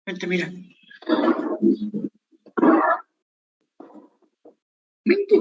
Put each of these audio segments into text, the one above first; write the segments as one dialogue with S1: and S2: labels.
S1: Vente, mira. Vente.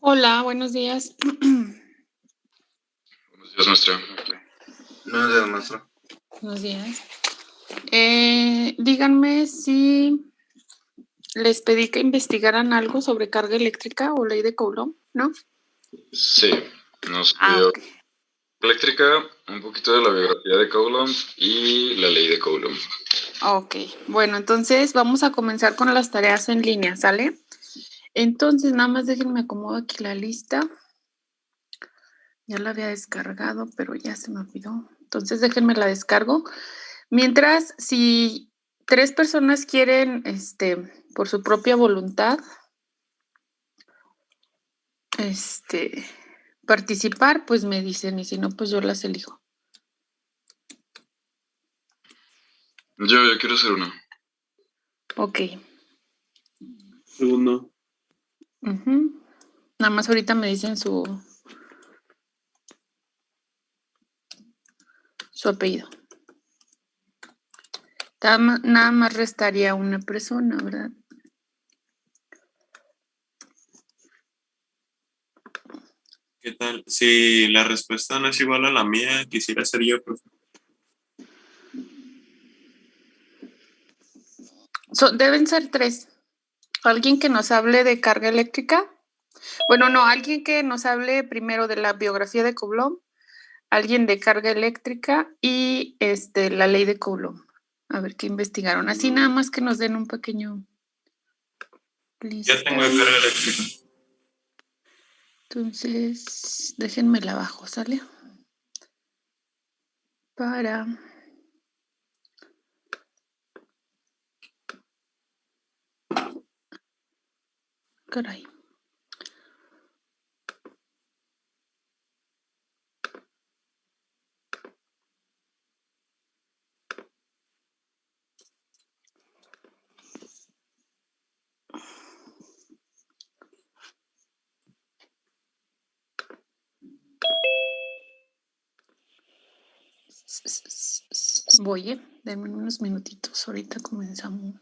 S2: Hola, buenos días.
S3: Buenos días, maestra.
S4: Buenos días, maestro.
S2: Buenos días. Díganme si les pedí que investigaran algo sobre carga eléctrica o ley de Coulomb, ¿no?
S3: Sí, nos pidió
S2: Ok.
S3: eléctrica, un poquito de la biografía de Coulomb y la ley de Coulomb.
S2: Ok, bueno, entonces vamos a comenzar con las tareas en línea, ¿sale? Entonces, nada más déjenme acomodo aquí la lista. Ya la había descargado, pero ya se me olvidó. Entonces, déjenme la descargo. Mientras, si 3 personas quieren, por su propia voluntad, participar, pues me dicen, y si no, pues yo las elijo.
S3: Yo quiero ser uno.
S2: Ok.
S4: Segundo.
S2: Nada más ahorita me dicen su apellido. Nada más restaría una persona, ¿verdad?
S1: tal? Si la respuesta no es igual a la mía, quisiera ser yo, profe.
S2: Deben ser 3. Alguien que nos hable de carga eléctrica. Bueno, no, alguien que nos hable primero de la biografía de Coulomb, alguien de carga eléctrica y la ley de Coulomb. A ver qué investigaron. Así nada más que nos den un pequeño lista.
S1: Ya tengo de carga eléctrica.
S2: Entonces, déjenmela abajo, ¿sale? Para... Caray. Voy, denme unos minutitos, ahorita comenzamos.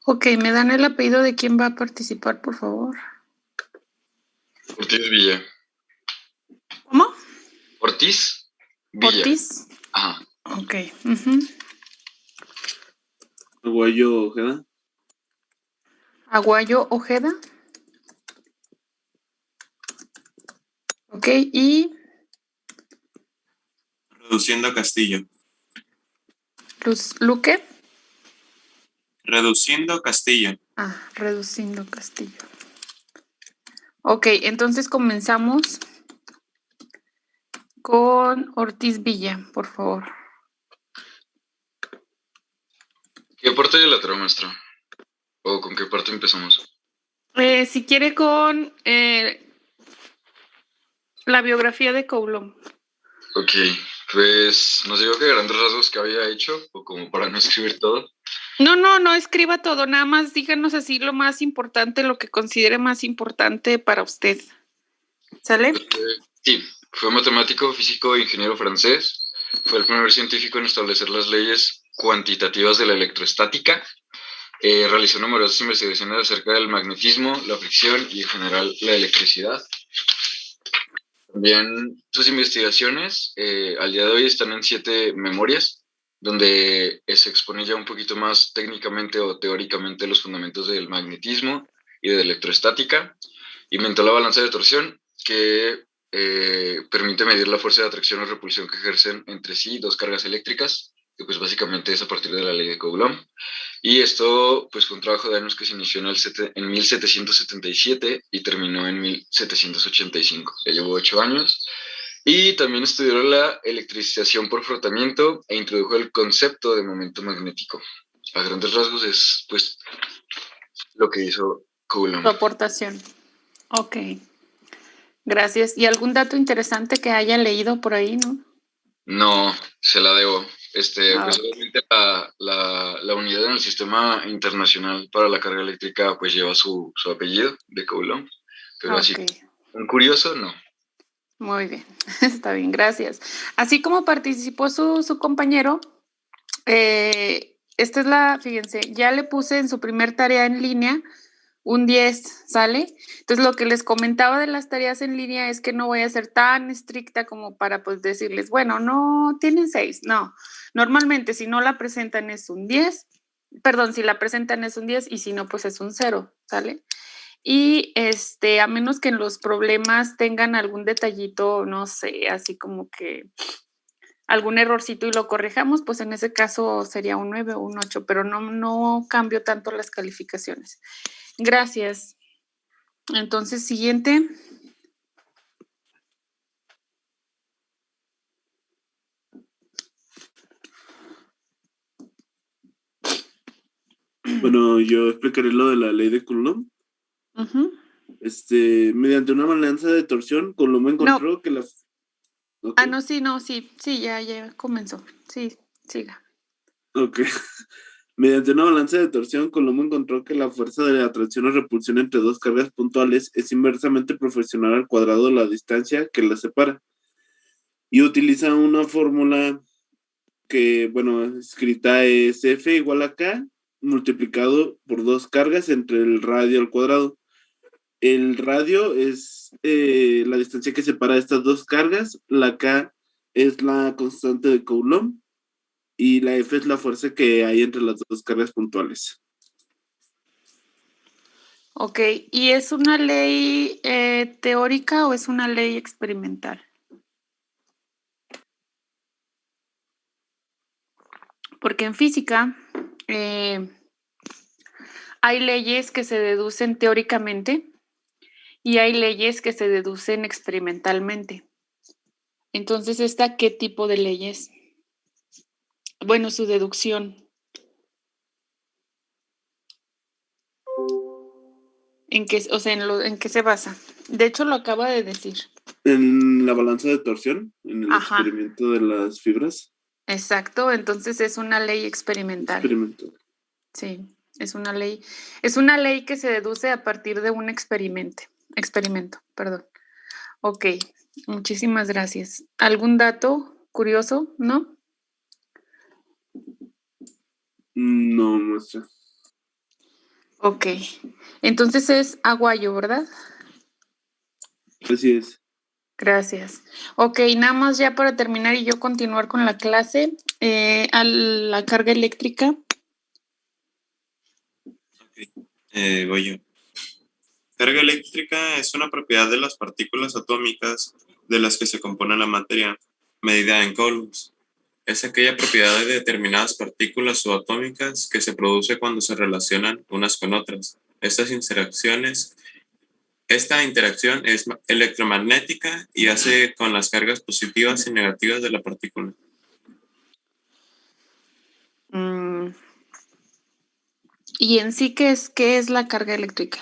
S2: Ok, ¿me dan el apellido de quién va a participar, por favor?
S3: Ortiz Villa.
S2: ¿Cómo?
S3: Ortiz Villa.
S2: Ortiz.
S3: Ajá.
S2: Ok.
S4: Aguayo Ojeda.
S2: Aguayo Ojeda. Ok, y
S1: Reduciendo Castillo.
S2: Luque.
S1: Reduciendo Castillo.
S2: Reduciendo Castillo. Ok, entonces comenzamos con Ortiz Villa, por favor.
S3: ¿Qué parte de la trama, maestra? ¿O con qué parte empezamos?
S2: Si quiere con la biografía de Coulomb.
S3: Ok, pues nos digo que grandes rasgos que había hecho, o como para no escribir todo.
S2: No escriba todo, nada más díganos así lo más importante, lo que considere más importante para usted. ¿Sale?
S3: Sí, fue matemático, físico e ingeniero francés. Fue el primer científico en establecer las leyes cuantitativas de la electrostática. Realizó numerosas investigaciones acerca del magnetismo, la fricción y en general la electricidad. También sus investigaciones al día de hoy están en 7 memorias, donde se expone ya un poquito más técnicamente o teóricamente los fundamentos del magnetismo y de la electrostática. Inventó la balanza de torsión, que permite medir la fuerza de atracción o repulsión que ejercen entre sí 2 cargas eléctricas, que pues básicamente es a partir de la ley de Coulomb. Y esto pues fue un trabajo de años que se inició en 1777 y terminó en 1785. Ya llevó 8 años. Y también estudió la electrización por frotamiento e introdujo el concepto de momento magnético. A grandes rasgos es pues lo que hizo Coulomb.
S2: Su aportación. Ok. Gracias. ¿Y algún dato interesante que haya leído por ahí, no?
S3: No, se la debo. Pues obviamente la unidad en el sistema internacional para la carga eléctrica pues lleva su apellido de Coulomb, pero así, un curioso no.
S2: Muy bien, está bien, gracias. Así como participó su compañero, esta es fíjense, ya le puse en su primer tarea en línea un 10, ¿sale? Entonces, lo que les comentaba de las tareas en línea es que no voy a ser tan estricta como para pues decirles, bueno, no, tienen 6, no. Normalmente, si no la presentan es un 10, perdón, si la presentan es un 10 y si no, pues es un 0, ¿sale? Y a menos que en los problemas tengan algún detallito, no sé, así como que algún errorcito y lo corrijamos, pues en ese caso sería un 9 o un 8, pero no cambio tanto las calificaciones. Gracias. Entonces, siguiente.
S4: Bueno, yo explicaré lo de la ley de Coulomb.
S2: Ujú.
S4: Mediante una balanza de torsión, Coulomb encontró que la... Ok.
S2: No, sí, ya comenzó. Sí, siga.
S4: Ok. Mediante una balanza de torsión, Coulomb encontró que la fuerza de atracción o repulsión entre dos cargas puntuales es inversamente proporcional al cuadrado de la distancia que las separa. Y utiliza una fórmula que, bueno, escrita es F igual a K multiplicado por dos cargas entre el radio al cuadrado. El radio es la distancia que separa estas dos cargas, la K es la constante de Coulomb y la F es la fuerza que hay entre las dos cargas puntuales.
S2: Ok, ¿y es una ley teórica o es una ley experimental? Porque en física hay leyes que se deducen teóricamente y hay leyes que se deducen experimentalmente. Entonces, ¿esta qué tipo de leyes? Bueno, su deducción. ¿En qué, o sea, en qué se basa? De hecho, lo acaba de decir.
S4: En la balanza de torsión, en el
S2: Ajá.
S4: experimento de las fibras.
S2: Exacto, entonces es una ley experimental.
S4: Experimento.
S2: Sí, es una ley que se deduce a partir de un experimento, perdón. Ok, muchísimas gracias. ¿Algún dato curioso? ¿No?
S4: No, maestra.
S2: Ok, entonces es aguayo, ¿verdad?
S4: Así es.
S2: Gracias. Ok, nada más ya para terminar y yo continuar con la clase, a la carga eléctrica.
S1: Voy yo. Carga eléctrica es una propiedad de las partículas atómicas de las que se compone la materia, medida en coulombs. Es aquella propiedad de determinadas partículas subatómicas que se produce cuando se relacionan unas con otras. Esta interacción es electromagnética y hace con las cargas positivas y negativas de la partícula.
S2: ¿Y en sí qué es la carga eléctrica?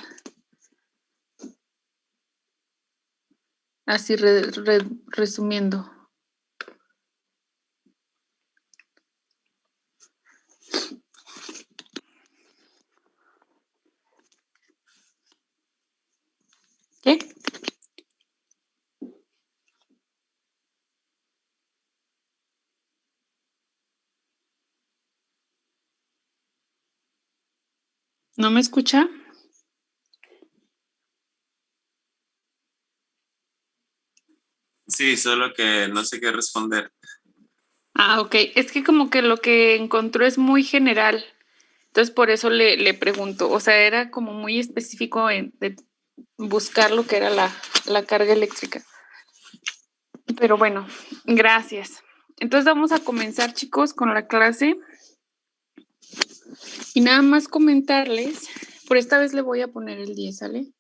S2: Así resumiendo. ¿Qué? ¿No me escucha?
S1: Sí, solo que no sé qué responder.
S2: Ok. Es que como que lo que encontró es muy general. Entonces, por eso le pregunto. O sea, era como muy específico de buscar lo que era la carga eléctrica. Pero bueno, gracias. Entonces, vamos a comenzar, chicos, con la clase. Y nada más comentarles, por esta vez le voy a poner el 10, ¿sale?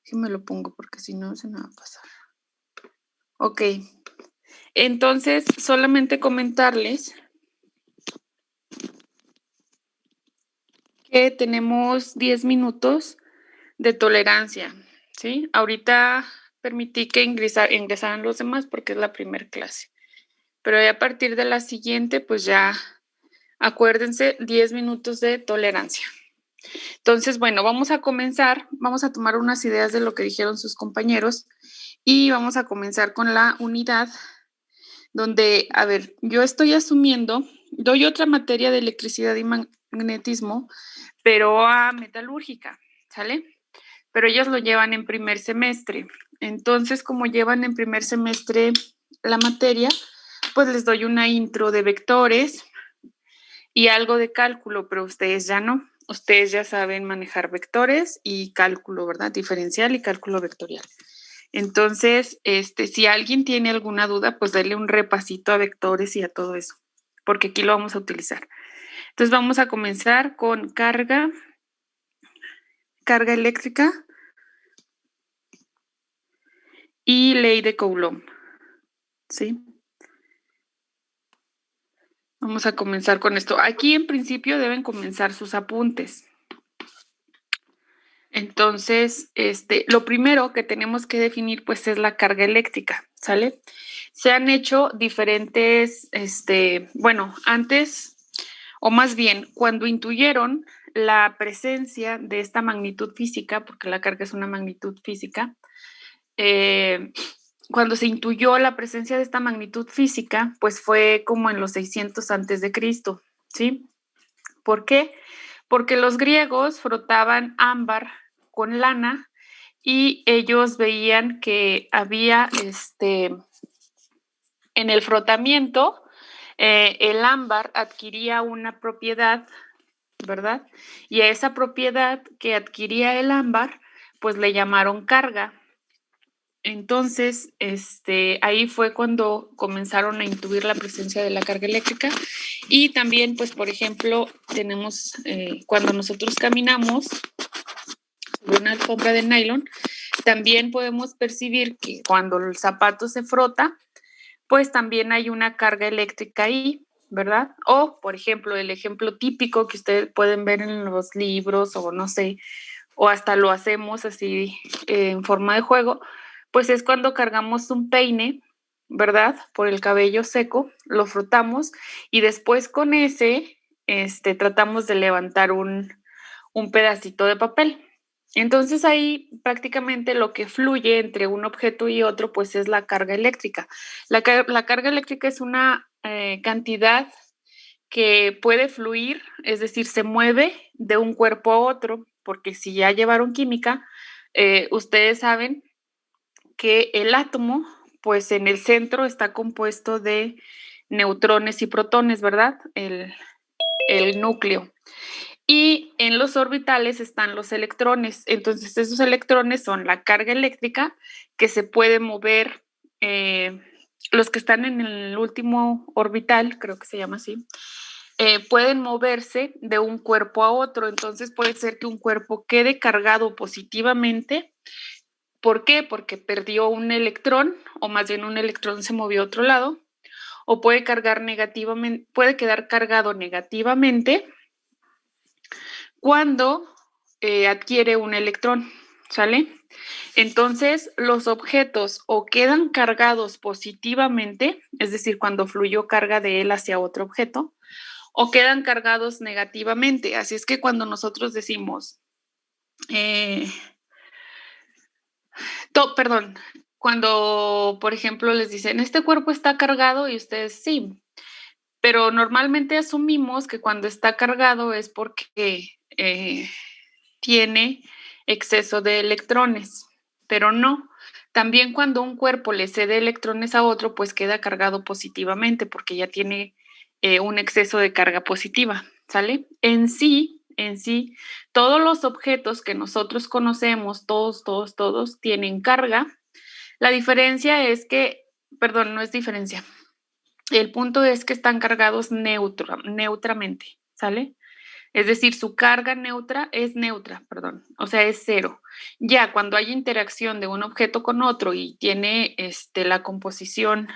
S2: Sí me lo pongo porque si no se me va a pasar. Ok. Entonces, solamente comentarles que tenemos 10 minutos de tolerancia, ¿sí? Ahorita permití que ingresaran los demás porque es la primera clase. Pero ya a partir de la siguiente, pues ya acuérdense, 10 minutos de tolerancia. Entonces, bueno, vamos a comenzar, vamos a tomar unas ideas de lo que dijeron sus compañeros y vamos a comenzar con la unidad donde, a ver, yo estoy asumiendo, doy otra materia de electricidad y magnetismo, pero a metalúrgica, ¿sale? pero ellos lo llevan en primer semestre. Entonces, como llevan en primer semestre la materia, pues les doy una intro de vectores y algo de cálculo, pero ustedes ya no. Ustedes ya saben manejar vectores y cálculo, ¿verdad? Diferencial y cálculo vectorial. Entonces, si alguien tiene alguna duda, pues darle un repasito a vectores y a todo eso, porque aquí lo vamos a utilizar. Entonces, vamos a comenzar con carga eléctrica y ley de Coulomb, ¿sí? Vamos a comenzar con esto. Aquí en principio deben comenzar sus apuntes. Entonces, lo primero que tenemos que definir pues es la carga eléctrica, ¿sale? Se han hecho diferentes, bueno, antes, o más bien, cuando intuyeron la presencia de esta magnitud física, porque la carga es una magnitud física, cuando se intuyó la presencia de esta magnitud física, pues fue como en los 600 antes de Cristo, ¿sí? ¿Por qué? Porque los griegos frotaban ámbar con lana y ellos veían que había en el frotamiento, el ámbar adquiría una propiedad, ¿verdad? Y a esa propiedad que adquiría el ámbar, pues le llamaron carga. Entonces, ahí fue cuando comenzaron a intuir la presencia de la carga eléctrica y también, pues, por ejemplo, tenemos, cuando nosotros caminamos sobre una alfombra de nylon, también podemos percibir que cuando el zapato se frota, pues también hay una carga eléctrica ahí, ¿verdad? O, por ejemplo, el ejemplo típico que ustedes pueden ver en los libros o no sé, o hasta lo hacemos así en forma de juego, pues es cuando cargamos un peine, ¿verdad? Por el cabello seco, lo frotamos y después con ese tratamos de levantar un pedacito de papel. Entonces ahí prácticamente lo que fluye entre un objeto y otro pues es la carga eléctrica. La carga eléctrica es una cantidad que puede fluir, es decir, se mueve de un cuerpo a otro, porque si ya llevaron química, ustedes saben que el átomo, pues en el centro está compuesto de neutrones y protones, ¿verdad? El núcleo. Y en los orbitales están los electrones. Entonces, esos electrones son la carga eléctrica que se puede mover, los que están en el último orbital, creo que se llama así, pueden moverse de un cuerpo a otro. Entonces, puede ser que un cuerpo quede cargado positivamente. ¿Por qué? Porque perdió un electrón, o más bien un electrón se movió a otro lado, o puede quedar cargado negativamente cuando adquiere un electrón, ¿sale? Entonces, los objetos o quedan cargados positivamente, es decir, cuando fluyó carga de él hacia otro objeto, o quedan cargados negativamente. Así es que cuando nosotros decimos, cuando, por ejemplo, les dicen, este cuerpo está cargado y ustedes sí, pero normalmente asumimos que cuando está cargado es porque tiene exceso de electrones, pero no. También cuando un cuerpo le cede electrones a otro, pues queda cargado positivamente porque ya tiene un exceso de carga positiva, ¿sale? En sí, todos los objetos que nosotros conocemos, todos tienen carga. La diferencia es que, perdón, no es diferencia. El punto es que están cargados neutramente, ¿sale? Es decir, su carga es neutra, o sea, es cero. Ya cuando hay interacción de un objeto con otro y tiene la composición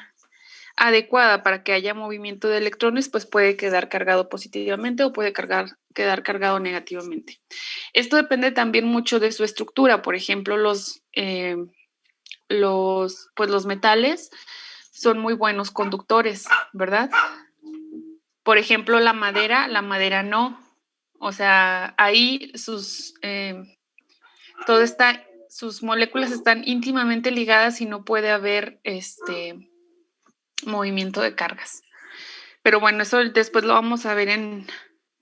S2: adecuada para que haya movimiento de electrones, pues puede quedar cargado positivamente o puede quedar cargado negativamente. Esto depende también mucho de su estructura. Por ejemplo, los metales son muy buenos conductores, ¿verdad? Por ejemplo, la madera no. O sea, ahí sus moléculas están íntimamente ligadas y no puede haber movimiento de cargas. Pero bueno, eso después lo vamos a ver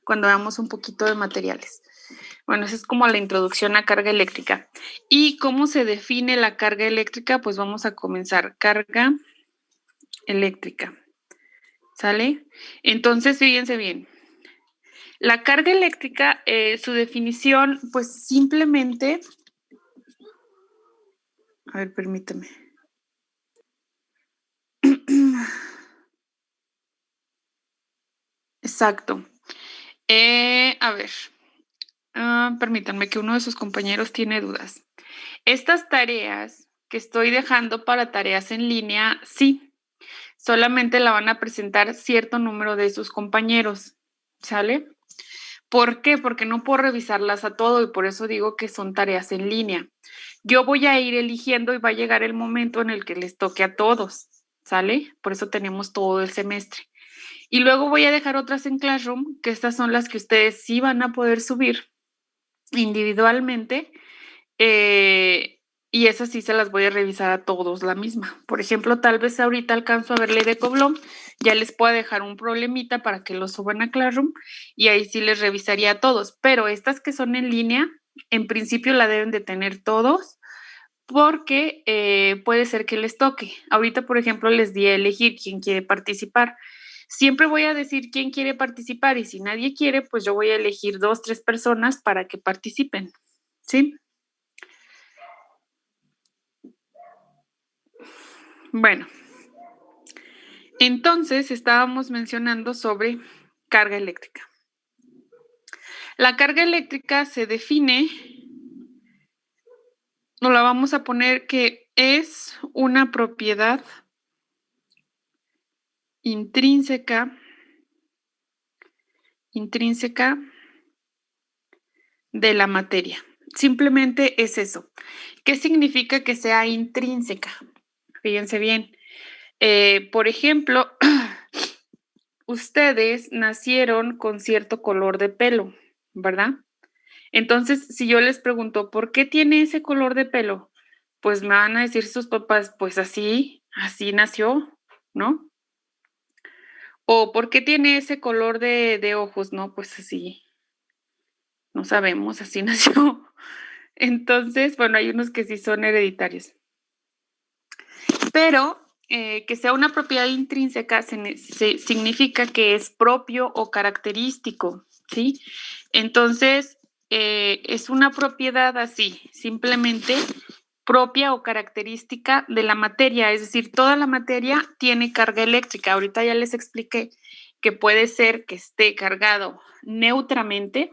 S2: cuando veamos un poquito de materiales. Bueno, esa es como la introducción a carga eléctrica. ¿Y cómo se define la carga eléctrica? Pues vamos a comenzar. Carga eléctrica. ¿Sale? Entonces, fíjense bien. La carga eléctrica, su definición, pues simplemente... A ver, permítame. Exacto. A ver, permítanme que uno de sus compañeros tiene dudas. Estas tareas que estoy dejando para tareas en línea, sí, solamente la van a presentar cierto número de sus compañeros, ¿sale? ¿Por qué? Porque no puedo revisarlas a todo y por eso digo que son tareas en línea. Yo voy a ir eligiendo y va a llegar el momento en el que les toque a todos, ¿sale? Por eso tenemos todo el semestre. Y luego voy a dejar otras en Classroom, que estas son las que ustedes sí van a poder subir individualmente. Y esas sí se las voy a revisar a todos la misma. Por ejemplo, tal vez ahorita alcanzo a verle de Coblom, ya les puedo dejar un problemita para que lo suban a Classroom y ahí sí les revisaría a todos. Pero estas que son en línea, en principio la deben de tener todos porque puede ser que les toque. Ahorita, por ejemplo, les di a elegir quién quiere participar. Siempre voy a decir quién quiere participar y si nadie quiere, pues yo voy a elegir 2, 3 personas para que participen, ¿sí? Bueno, entonces estábamos mencionando sobre carga eléctrica. La carga eléctrica se define, nos la vamos a poner que es una propiedad intrínseca de la materia. Simplemente es eso. ¿Qué significa que sea intrínseca? Fíjense bien. Por ejemplo, ustedes nacieron con cierto color de pelo, ¿verdad? Entonces, si yo les pregunto, ¿por qué tiene ese color de pelo? Pues me van a decir sus papás, pues así nació, ¿no? O ¿por qué tiene ese color de ojos? No, pues así, no sabemos, así nació. Entonces, bueno, hay unos que sí son hereditarios. Pero que sea una propiedad intrínseca significa que es propio o característico, ¿sí? Entonces, es una propiedad así, simplemente propia o característica de la materia, es decir, toda la materia tiene carga eléctrica. Ahorita ya les expliqué que puede ser que esté cargado neutramente,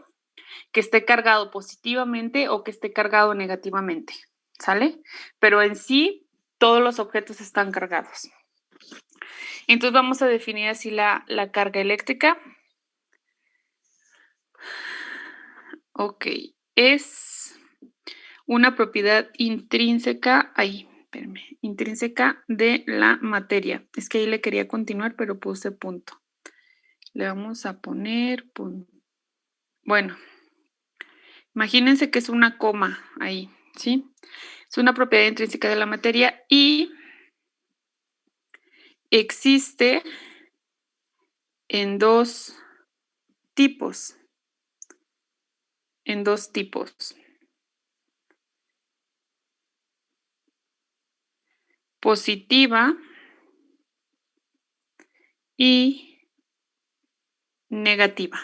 S2: que esté cargado positivamente o que esté cargado negativamente, ¿sale? Pero en sí, todos los objetos están cargados. Entonces vamos a definir así la carga eléctrica. Ok, es una propiedad intrínseca, intrínseca de la materia. Es que ahí le quería continuar, pero puse punto. Le vamos a poner punto. Bueno, imagínense que es una coma ahí, ¿sí? Es una propiedad intrínseca de la materia y existe en dos tipos. Positiva y negativa.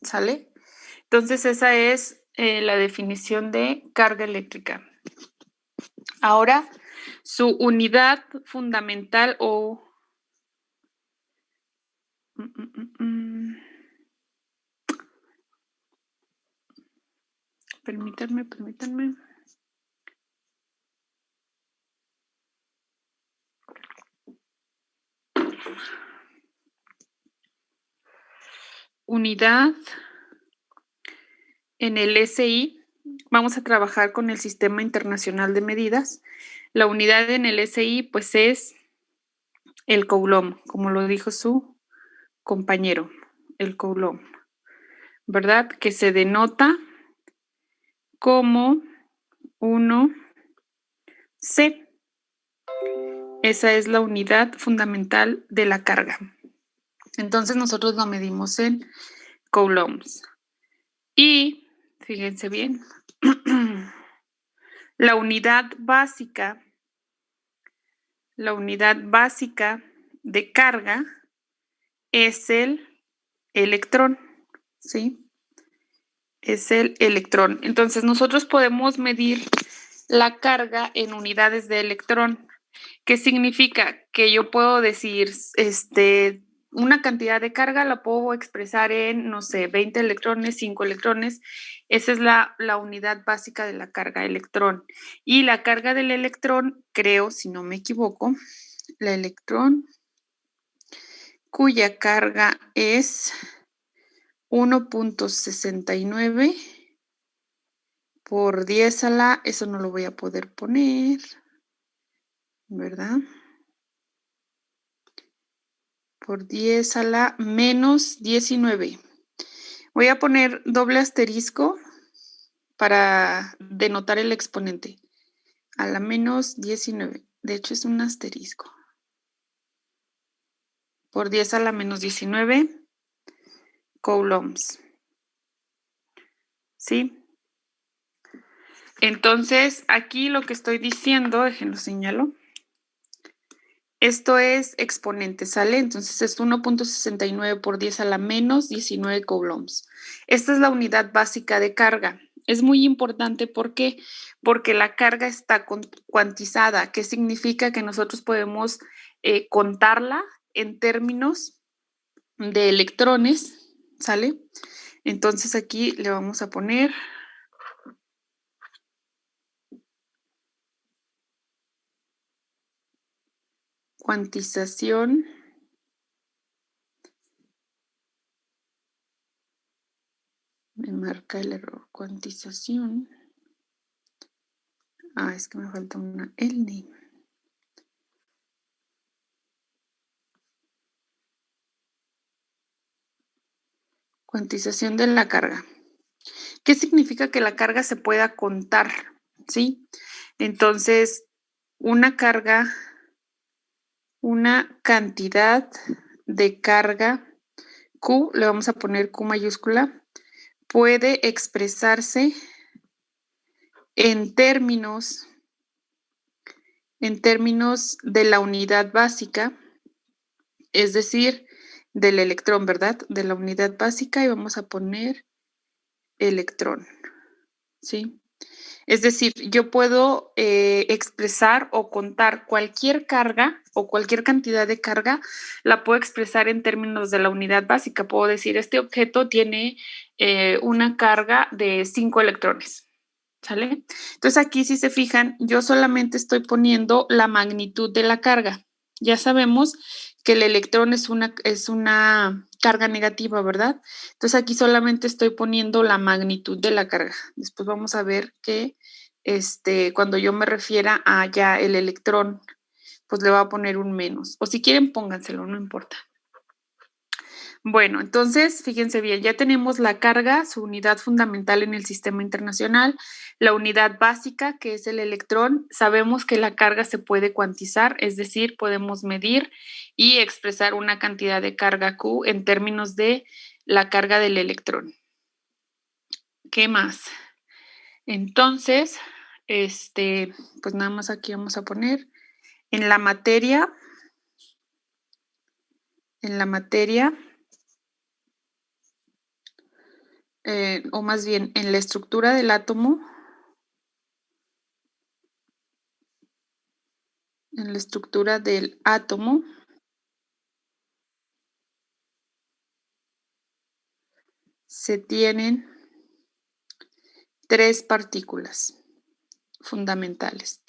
S2: ¿Sale? Entonces esa es la definición de carga eléctrica. Ahora, su unidad fundamental o... Permítanme. Unidad en el SI, vamos a trabajar con el Sistema Internacional de Medidas. La unidad en el SI, pues es el coulomb, como lo dijo su compañero, el coulomb, ¿verdad? Que se denota como 1C. Esa es la unidad fundamental de la carga. Entonces nosotros lo medimos en coulombs. Y fíjense bien. La unidad básica de carga es el electrón, ¿sí? Es el electrón. Entonces, nosotros podemos medir la carga en unidades de electrón. ¿Qué significa? Que yo puedo decir, una cantidad de carga la puedo expresar en, no sé, 20 electrones, 5 electrones. Esa es la unidad básica de la carga electrón. Y la carga del electrón, creo, si no me equivoco, la electrón cuya carga es 1.69 por 10 a la, eso no lo voy a poder poner, ¿verdad? Por 10 a la menos 19. Voy a poner doble asterisco para denotar el exponente. A la menos 19. De hecho, es un asterisco. Por 10 a la menos 19 coulombs. ¿Sí? Entonces, aquí lo que estoy diciendo, déjenlo señalo. Esto es exponente, ¿sale? Entonces es 1.69 por 10 a la menos 19 coulombs. Esta es la unidad básica de carga. Es muy importante, ¿por qué? Porque la carga está cuantizada, que significa que nosotros podemos contarla en términos de electrones, ¿sale? Entonces aquí le vamos a poner cuantización me marca el error, cuantización. Es que me falta una L. Cuantización de la carga. ¿Qué significa que la carga se pueda contar? ¿Sí? Entonces, una carga, una cantidad de carga Q, le vamos a poner Q mayúscula, puede expresarse en términos de la unidad básica, es decir, del electrón, ¿verdad? De la unidad básica y vamos a poner electrón, ¿sí? Es decir, yo puedo expresar o contar cualquier carga o cualquier cantidad de carga, la puedo expresar en términos de la unidad básica. Puedo decir, este objeto tiene una carga de 5 electrones, ¿sale? Entonces aquí, si se fijan, yo solamente estoy poniendo la magnitud de la carga. Ya sabemos que el electrón es una carga negativa, ¿verdad? Entonces aquí solamente estoy poniendo la magnitud de la carga. Después vamos a ver que cuando yo me refiera a ya el electrón, pues le voy a poner un menos. O si quieren, pónganselo, no importa. Bueno, entonces, fíjense bien, ya tenemos la carga, su unidad fundamental en el sistema internacional, la unidad básica, que es el electrón. Sabemos que la carga se puede cuantizar, es decir, podemos medir y expresar una cantidad de carga Q en términos de la carga del electrón. ¿Qué más? Entonces, pues nada más aquí vamos a poner en la materia, o más bien en la estructura del átomo, se tienen 3 partículas fundamentales,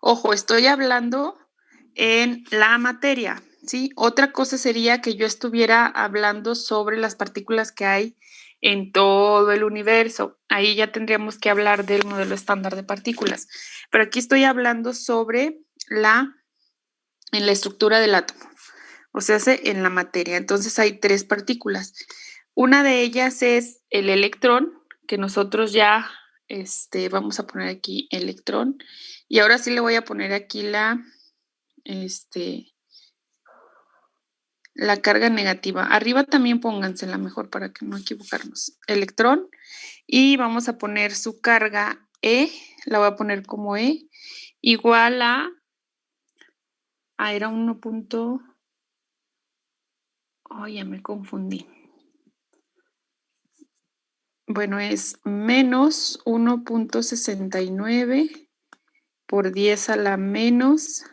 S2: Ojo, estoy hablando en la materia, ¿sí? Otra cosa sería que yo estuviera hablando sobre las partículas que hay en todo el universo. Ahí ya tendríamos que hablar del modelo estándar de partículas. Pero aquí estoy hablando sobre en la estructura del átomo, o sea, en la materia. Entonces hay 3 partículas. Una de ellas es el electrón, que nosotros ya vamos a poner aquí electrón. Y ahora sí le voy a poner aquí la la carga negativa. Arriba también póngansela mejor para que no equivocarnos. Electrón. Y vamos a poner su carga E, la voy a poner como E, igual a era 1. Ya me confundí. Bueno, es menos 1.69 por 10 a la menos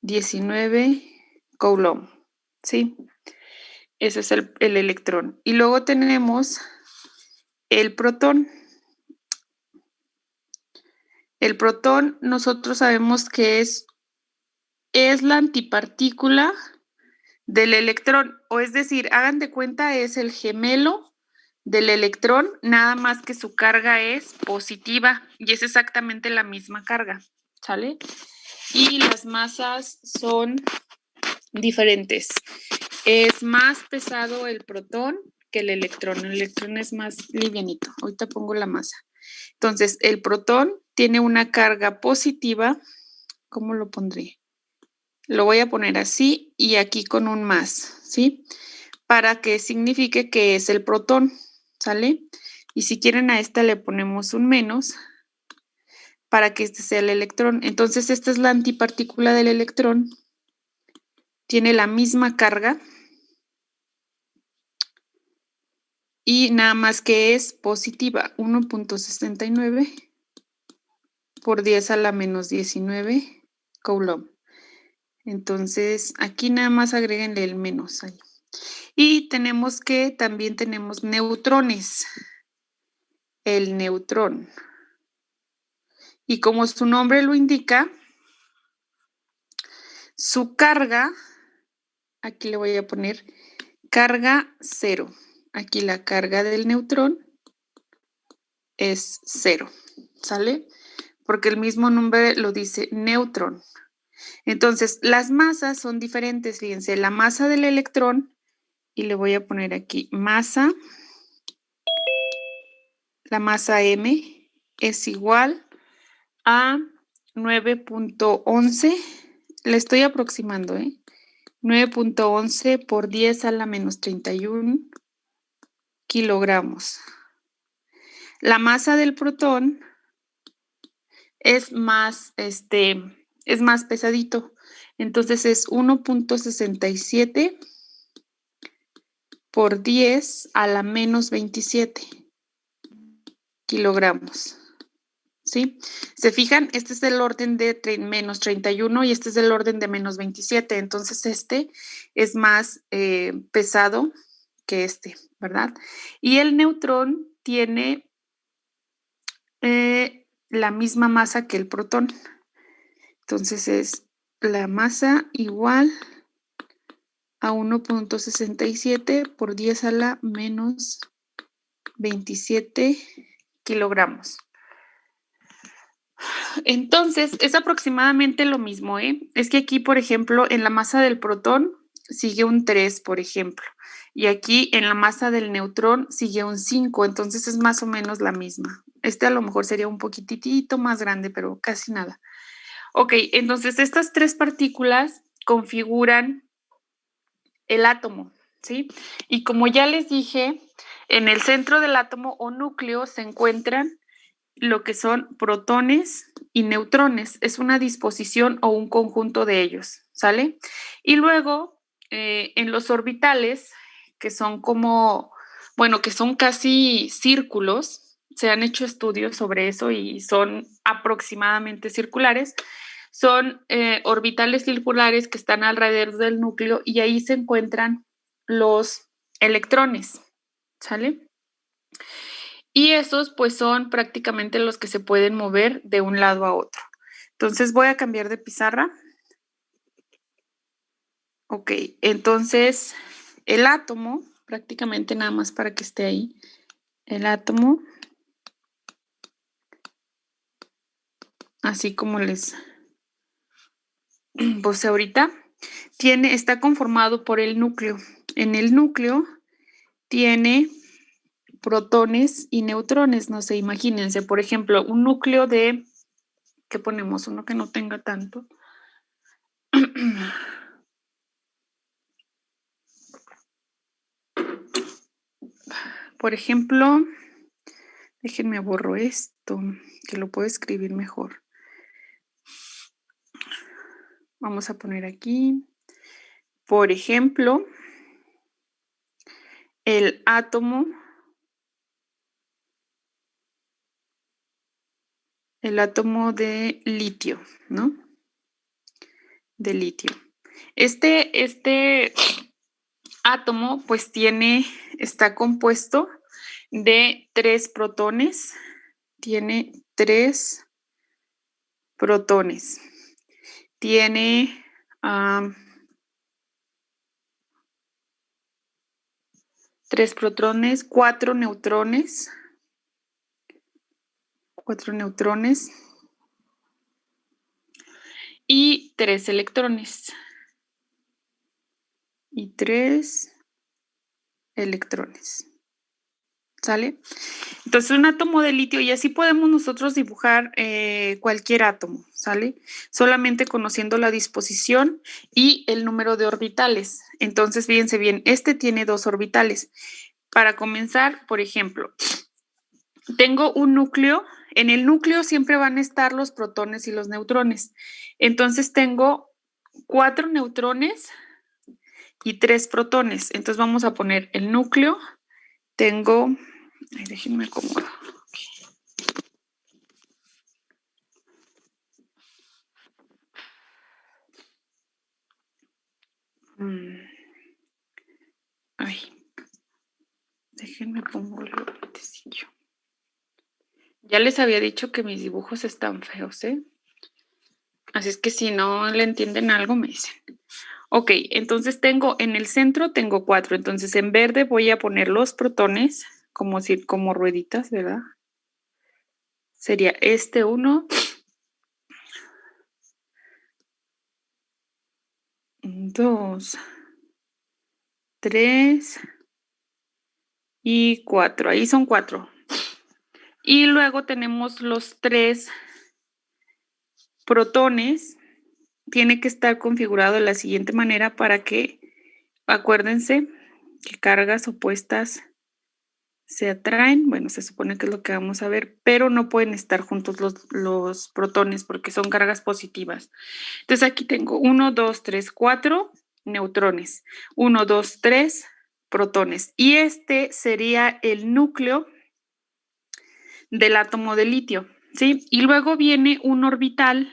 S2: 19 Coulomb, ¿sí? Ese es el electrón. Y luego tenemos el protón. El protón nosotros sabemos que es la antipartícula del electrón, o es decir, hagan de cuenta, es el gemelo del electrón, nada más que su carga es positiva y es exactamente la misma carga, ¿sale? Y las masas son diferentes. Es más pesado el protón que el electrón es más livianito. Ahorita pongo la masa. Entonces, el protón tiene una carga positiva. ¿Cómo lo pondré? Lo voy a poner así y aquí con un más, ¿sí? Para que signifique que es el protón, ¿sale? Y si quieren a esta le ponemos un menos para que este sea el electrón. Entonces, esta es la antipartícula del electrón. Tiene la misma carga y nada más que es positiva, 1.69 por 10 a la menos 19 Coulomb. Entonces, aquí nada más agréguenle el menos ahí. Y también tenemos neutrones. El neutrón. Y como su nombre lo indica, su carga, aquí le voy a poner carga 0. Aquí la carga del neutrón es 0, ¿sale? Porque el mismo nombre lo dice neutrón. Entonces, las masas son diferentes, fíjense, la masa del electrón, y le voy a poner aquí masa, la masa M es igual a 9.11, le estoy aproximando, 9.11 por 10 a la menos 31 kilogramos. La masa del protón es más pesadito, entonces es 1.67 por 10 a la menos 27 kilogramos. ¿Sí? ¿Se fijan? Este es del orden de menos 31 y este es del orden de menos 27. Entonces, este es más pesado que este, ¿verdad? Y el neutrón tiene la misma masa que el protón. Entonces, es la masa igual a 1.67 por 10 a la menos 27 kilogramos. Entonces, es aproximadamente lo mismo, Es que aquí, por ejemplo, en la masa del protón sigue un 3, por ejemplo, y aquí en la masa del neutrón sigue un 5, entonces es más o menos la misma. Este a lo mejor sería un poquitito más grande, pero casi nada. Ok, entonces estas tres partículas configuran el átomo, ¿sí? Y como ya les dije, en el centro del átomo o núcleo se encuentran lo que son protones y neutrones. Es una disposición o un conjunto de ellos, ¿sale? Y luego, en los orbitales, que son que son casi círculos, se han hecho estudios sobre eso y son aproximadamente circulares, son orbitales circulares que están alrededor del núcleo y ahí se encuentran los electrones, ¿sale? Y esos pues son prácticamente los que se pueden mover de un lado a otro. Entonces voy a cambiar de pizarra. Ok, entonces el átomo, prácticamente nada más para que esté ahí, el átomo, así como les puse ahorita, está conformado por el núcleo. En el núcleo tiene protones y neutrones, no sé, imagínense, por ejemplo, un núcleo de, ¿qué ponemos? Uno que no tenga tanto. por ejemplo, déjenme borro esto, que lo puedo escribir mejor. Vamos a poner aquí, por ejemplo, el átomo de litio, ¿no? De litio. Este átomo pues está compuesto de 3 protones, tiene 3 protones, tiene 3 protones, 4 neutrones, y 3 electrones. ¿Sale? Entonces, un átomo de litio, y así podemos nosotros dibujar cualquier átomo, ¿sale? Solamente conociendo la disposición y el número de orbitales. Entonces, fíjense bien, este tiene 2 orbitales. Para comenzar, por ejemplo, tengo un núcleo. En el núcleo siempre van a estar los protones y los neutrones. Entonces, tengo 4 neutrones y 3 protones. Entonces, vamos a poner el núcleo. Tengo... Ay, déjenme acomodar. Ay, déjenme pongo el lapicillo. Ya les había dicho que mis dibujos están feos, ¿eh? Así es que si no le entienden algo, me dicen. Ok, entonces en el centro tengo 4. Entonces en verde voy a poner los protones como rueditas, ¿verdad? Sería este 1, 2, 3 y 4. Ahí son 4. Y luego tenemos los 3 protones. Tiene que estar configurado de la siguiente manera para que, acuérdense, que cargas opuestas se atraen. Bueno, se supone que es lo que vamos a ver, pero no pueden estar juntos los protones porque son cargas positivas. Entonces aquí tengo 1, 2, 3, 4 neutrones. 1, 2, 3 protones. Y este sería el núcleo del átomo de litio, ¿sí? Y luego viene un orbital.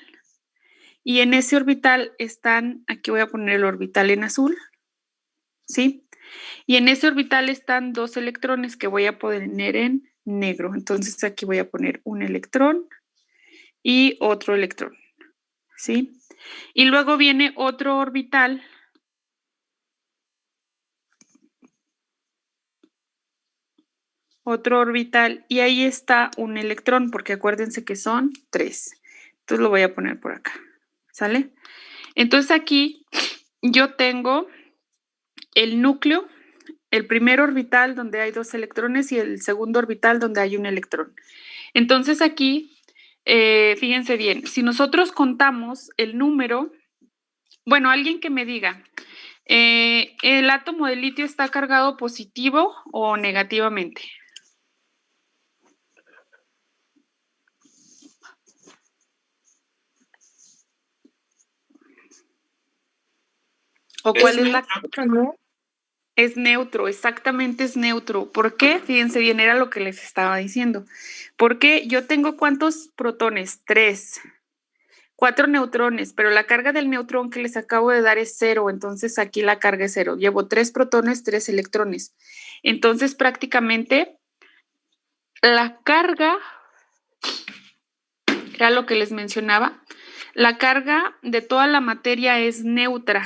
S2: Y en ese orbital aquí voy a poner el orbital en azul, ¿sí? Y en ese orbital están 2 electrones que voy a poner en negro. Entonces aquí voy a poner un electrón y otro electrón, ¿sí? Y luego viene otro orbital. Y ahí está un electrón, porque acuérdense que son 3. Entonces lo voy a poner por acá, ¿sale? Entonces aquí yo tengo el núcleo, el primer orbital donde hay 2 electrones y el segundo orbital donde hay un electrón. Entonces aquí, fíjense bien, si nosotros contamos el número, bueno, alguien que me diga, ¿el átomo de litio está cargado positivo o negativamente? ¿O cuál es la... Es neutro, exactamente es neutro. ¿Por qué? Fíjense bien, era lo que les estaba diciendo. Porque yo tengo ¿cuántos protones? 3. 4 neutrones, pero la carga del neutrón que les acabo de dar es 0, entonces aquí la carga es 0. Llevo 3 protones, 3 electrones. Entonces prácticamente la carga, era lo que les mencionaba, la carga de toda la materia es neutra.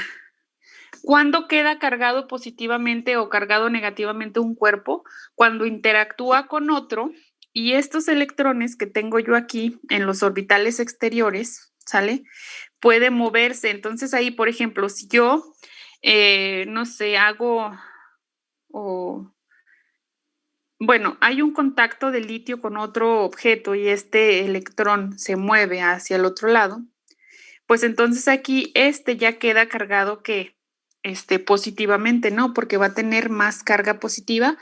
S2: ¿Cuándo queda cargado positivamente o cargado negativamente un cuerpo? Cuando interactúa con otro y estos electrones que tengo yo aquí en los orbitales exteriores, ¿sale? Puede moverse. Entonces ahí, por ejemplo, si yo, no sé, bueno, hay un contacto de litio con otro objeto y este electrón se mueve hacia el otro lado, pues entonces aquí ya queda cargado que positivamente, ¿no? Porque va a tener más carga positiva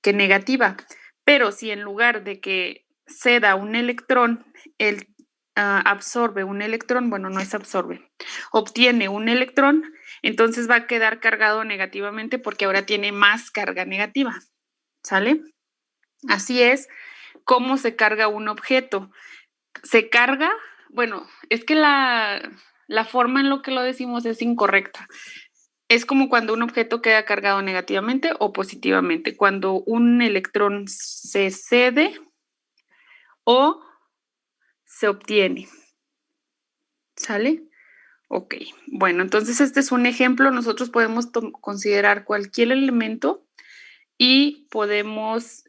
S2: que negativa. Pero si en lugar de que ceda un electrón, él absorbe un electrón, bueno, no es absorbe, obtiene un electrón, entonces va a quedar cargado negativamente porque ahora tiene más carga negativa, ¿sale? Así es como se carga un objeto. Se carga, bueno, es que la forma en lo que lo decimos es incorrecta. Es como cuando un objeto queda cargado negativamente o positivamente, cuando un electrón se cede o se obtiene. ¿Sale? Ok, bueno, entonces este es un ejemplo. Nosotros podemos considerar cualquier elemento y podemos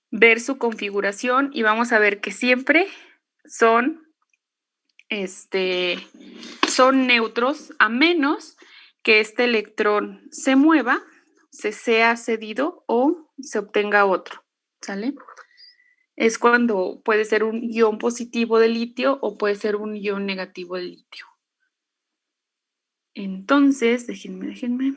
S2: ver su configuración y vamos a ver que siempre son neutros, a menos que este electrón se mueva, se sea cedido o se obtenga otro, ¿sale? Es cuando puede ser un ion positivo de litio o puede ser un ion negativo de litio. Entonces, déjenme.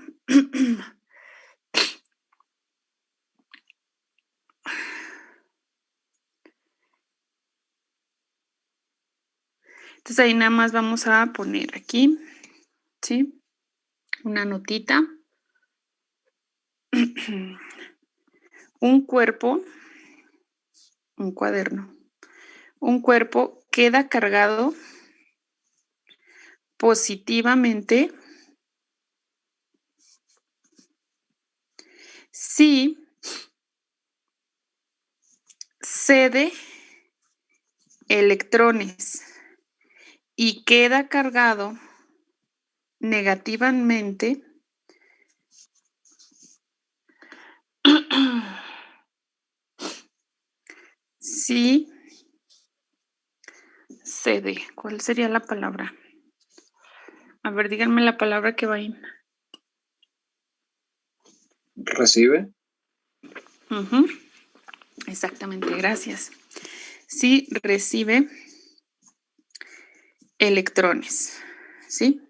S2: Entonces ahí nada más vamos a poner aquí, ¿sí? Una notita. Un cuerpo, un cuaderno. Un cuerpo queda cargado positivamente si cede electrones y queda cargado negativamente si cede. ¿Cuál sería la palabra? A ver, díganme la palabra que va ahí.
S5: ¿Recibe?
S2: Uh-huh. Exactamente, gracias. Si recibe electrones, ¿sí?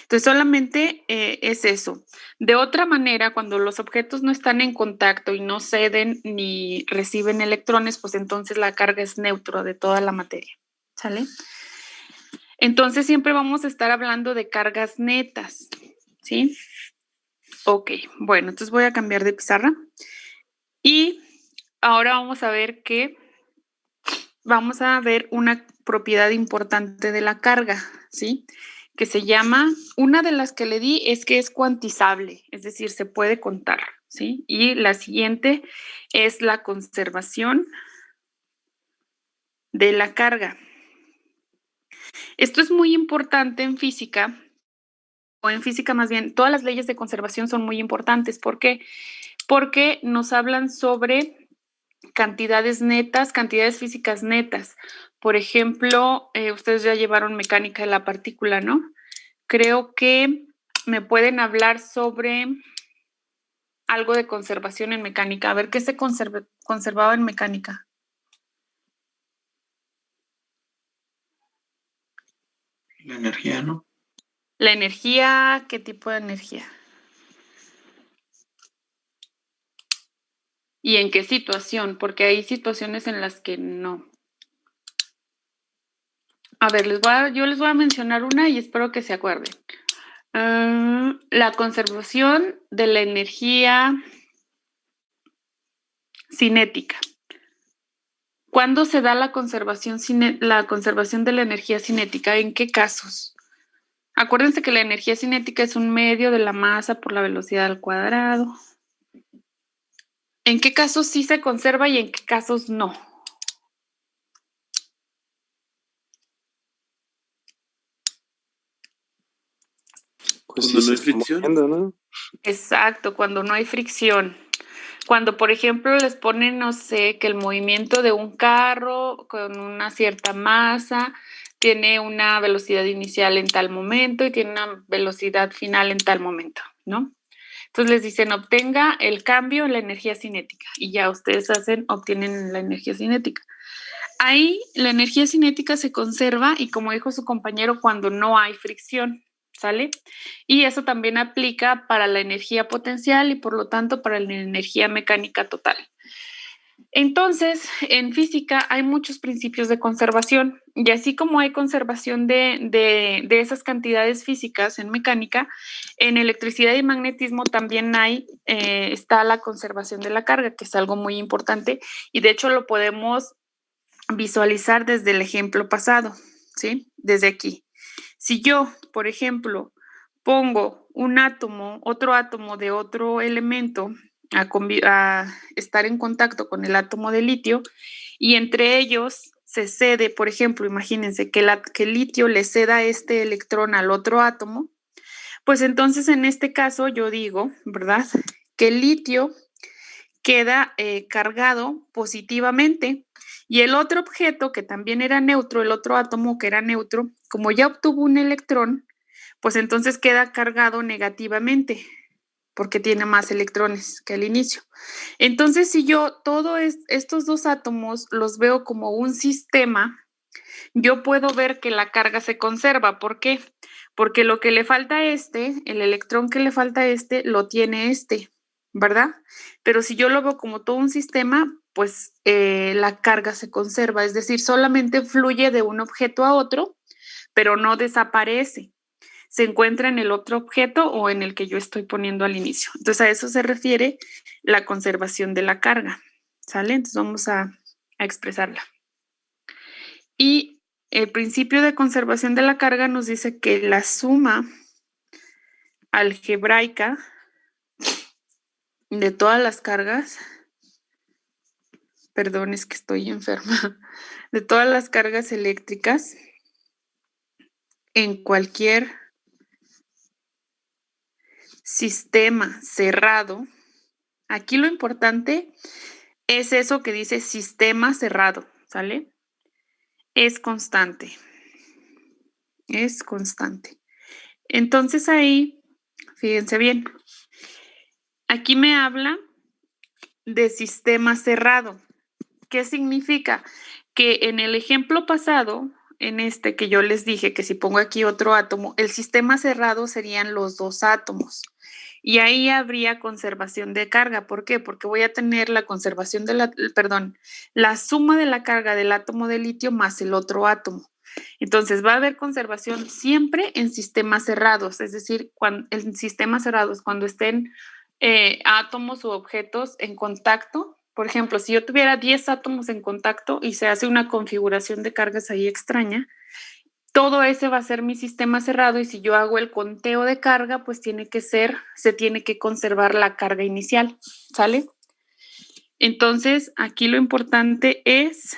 S2: Entonces solamente es eso. De otra manera, cuando los objetos no están en contacto y no ceden ni reciben electrones, pues entonces la carga es neutra de toda la materia, ¿sale? Entonces siempre vamos a estar hablando de cargas netas, ¿sí? Ok, bueno, entonces voy a cambiar de pizarra y ahora vamos a ver una propiedad importante de la carga, ¿sí? Que se llama, una de las que le di es que es cuantizable, es decir, se puede contar, ¿sí? Y la siguiente es la conservación de la carga. Esto es muy importante en física, o en física más bien, todas las leyes de conservación son muy importantes. ¿Por qué? Porque nos hablan sobre cantidades netas, cantidades físicas netas. Por ejemplo, ustedes ya llevaron mecánica de la partícula, ¿no? Creo que me pueden hablar sobre algo de conservación en mecánica. A ver, ¿qué se conservaba en mecánica?
S5: La energía, ¿no?
S2: La energía, ¿qué tipo de energía? ¿Y en qué situación? Porque hay situaciones en las que no. A ver, yo les voy a mencionar una y espero que se acuerden. La conservación de la energía cinética. ¿Cuándo se da la conservación de la energía cinética? ¿En qué casos? Acuérdense que la energía cinética es un medio de la masa por la velocidad al cuadrado. ¿En qué casos sí se conserva y en qué casos no?
S5: Pues
S4: Cuando
S5: sí
S4: no hay
S5: se está
S4: fricción.
S5: moviendo, ¿no?
S2: Exacto, cuando no hay fricción. Cuando, por ejemplo, les ponen, no sé, que el movimiento de un carro con una cierta masa tiene una velocidad inicial en tal momento y tiene una velocidad final en tal momento, ¿no? Entonces les dicen, obtenga el cambio en la energía cinética y ya ustedes obtienen la energía cinética. Ahí la energía cinética se conserva y como dijo su compañero, cuando no hay fricción, ¿sale? Y eso también aplica para la energía potencial y por lo tanto para la energía mecánica total. Entonces, en física hay muchos principios de conservación y así como hay conservación de esas cantidades físicas en mecánica, en electricidad y magnetismo también está la conservación de la carga, que es algo muy importante y de hecho lo podemos visualizar desde el ejemplo pasado, ¿sí? Desde aquí. Si yo, por ejemplo, pongo otro átomo de otro elemento a estar en contacto con el átomo de litio y entre ellos se cede, por ejemplo, imagínense que el litio le ceda este electrón al otro átomo, pues entonces en este caso yo digo, ¿verdad? Que el litio queda cargado positivamente y el otro objeto que también era neutro, el otro átomo que era neutro, como ya obtuvo un electrón, pues entonces queda cargado negativamente porque tiene más electrones que al inicio. Entonces, si yo estos dos átomos los veo como un sistema, yo puedo ver que la carga se conserva. ¿Por qué? Porque lo que le falta a el electrón que le falta a lo tiene ¿verdad? Pero si yo lo veo como todo un sistema, pues la carga se conserva, es decir, solamente fluye de un objeto a otro, pero no desaparece. Se encuentra en el otro objeto o en el que yo estoy poniendo al inicio. Entonces, a eso se refiere la conservación de la carga, ¿sale? Entonces, vamos a expresarla. Y el principio de conservación de la carga nos dice que la suma algebraica de todas las cargas, perdón, es que estoy enferma, de todas las cargas eléctricas en cualquier sistema cerrado. Aquí lo importante es eso que dice sistema cerrado, ¿sale? Es constante. Es constante. Entonces ahí, fíjense bien, aquí me habla de sistema cerrado. ¿Qué significa? Que en el ejemplo pasado, en este que yo les dije que si pongo aquí otro átomo, el sistema cerrado serían los dos átomos. Y ahí habría conservación de carga. ¿Por qué? Porque voy a tener la conservación la suma de la carga del átomo de litio más el otro átomo. Entonces va a haber conservación siempre en sistemas cerrados, es decir, en sistemas cerrados, cuando estén átomos u objetos en contacto. Por ejemplo, si yo tuviera 10 átomos en contacto y se hace una configuración de cargas ahí extraña, todo ese va a ser mi sistema cerrado y si yo hago el conteo de carga, pues se tiene que conservar la carga inicial, ¿sale? Entonces, aquí lo importante es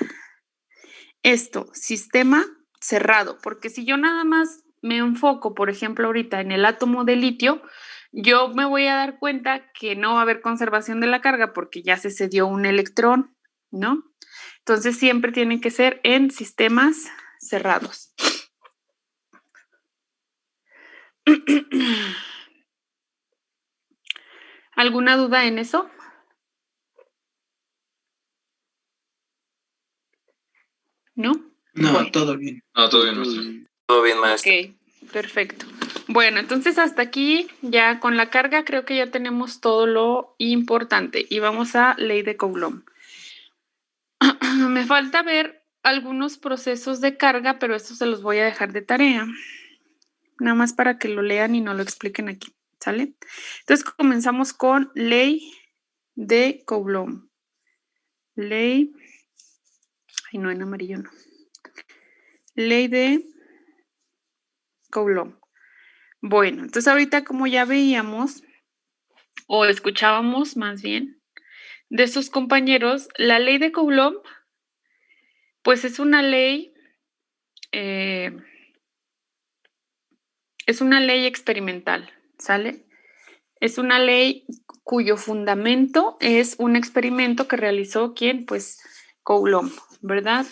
S2: esto, sistema cerrado, porque si yo nada más me enfoco, por ejemplo, ahorita en el átomo de litio, yo me voy a dar cuenta que no va a haber conservación de la carga porque ya se cedió un electrón, ¿no? Entonces, siempre tienen que ser en sistemas cerrados. ¿Alguna duda en eso? ¿No?
S5: No,
S2: Bueno.
S5: todo bien.
S3: No, todo bien, maestro.
S1: Todo bien, maestro.
S2: Ok, perfecto. Bueno, entonces hasta aquí ya con la carga creo que ya tenemos todo lo importante y vamos a ley de Coulomb. Me falta ver algunos procesos de carga, pero estos se los voy a dejar de tarea. Nada más para que lo lean y no lo expliquen aquí, ¿sale? Entonces comenzamos con ley de Coulomb. Ley, ay no, en amarillo no. Ley de Coulomb. Bueno, entonces ahorita como ya veíamos, o escuchábamos más bien, de sus compañeros, la ley de Coulomb, pues es una ley experimental, ¿sale? Es una ley cuyo fundamento es un experimento que realizó ¿quién? Pues Coulomb, ¿verdad?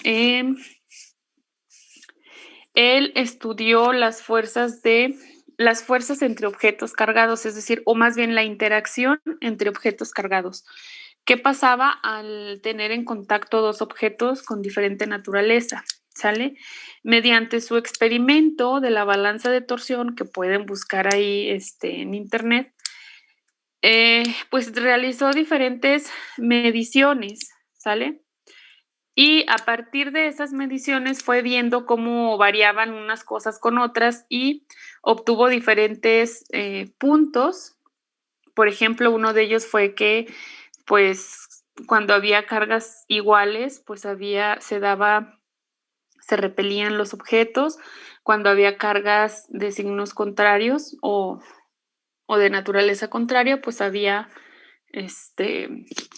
S2: Él estudió las fuerzas entre objetos cargados, es decir, o más bien la interacción entre objetos cargados. ¿Qué pasaba al tener en contacto dos objetos con diferente naturaleza? ¿sale? Mediante su experimento de la balanza de torsión, que pueden buscar ahí en internet, pues realizó diferentes mediciones, ¿sale? Y a partir de esas mediciones fue viendo cómo variaban unas cosas con otras y obtuvo diferentes puntos. Por ejemplo, uno de ellos fue que, pues, cuando había cargas iguales, pues se repelían los objetos. Cuando había cargas de signos contrarios o de naturaleza contraria, pues había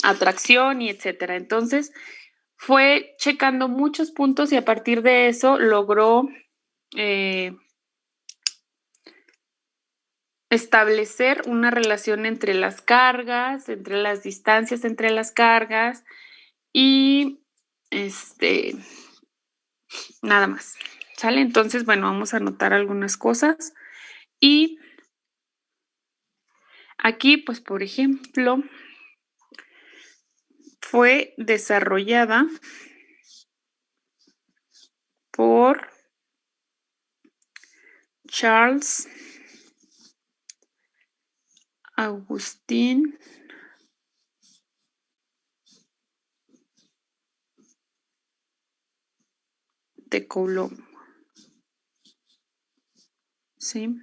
S2: atracción y etcétera. Entonces, fue checando muchos puntos y a partir de eso logró establecer una relación entre las cargas, entre las distancias entre las cargas y nada más. ¿Sale? Entonces, bueno, vamos a anotar algunas cosas. Y aquí, pues, por ejemplo, fue desarrollada por Charles Agustín de Coulomb. ¿Sí?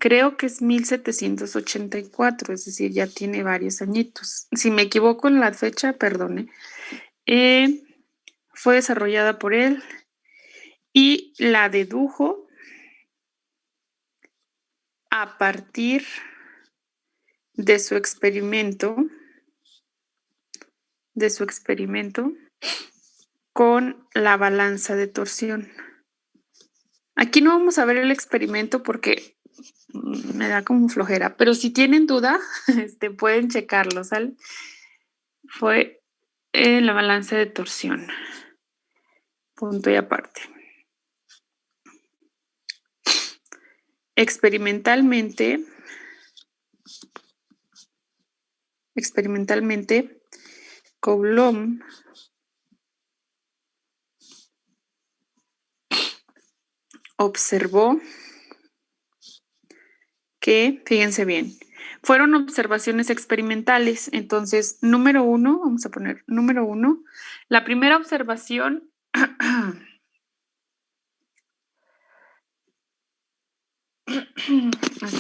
S2: Creo que es 1784, es decir, ya tiene varios añitos. Si me equivoco en la fecha, perdone. Fue desarrollada por él y la dedujo a partir de su experimento con la balanza de torsión. Aquí no vamos a ver el experimento porque me da como flojera, pero si tienen duda, pueden checarlo, ¿sale? Fue la balanza de torsión. Punto y aparte. Experimentalmente, Coulomb observó que, fíjense bien, fueron observaciones experimentales. Entonces, número 1, vamos a poner número 1, la primera observación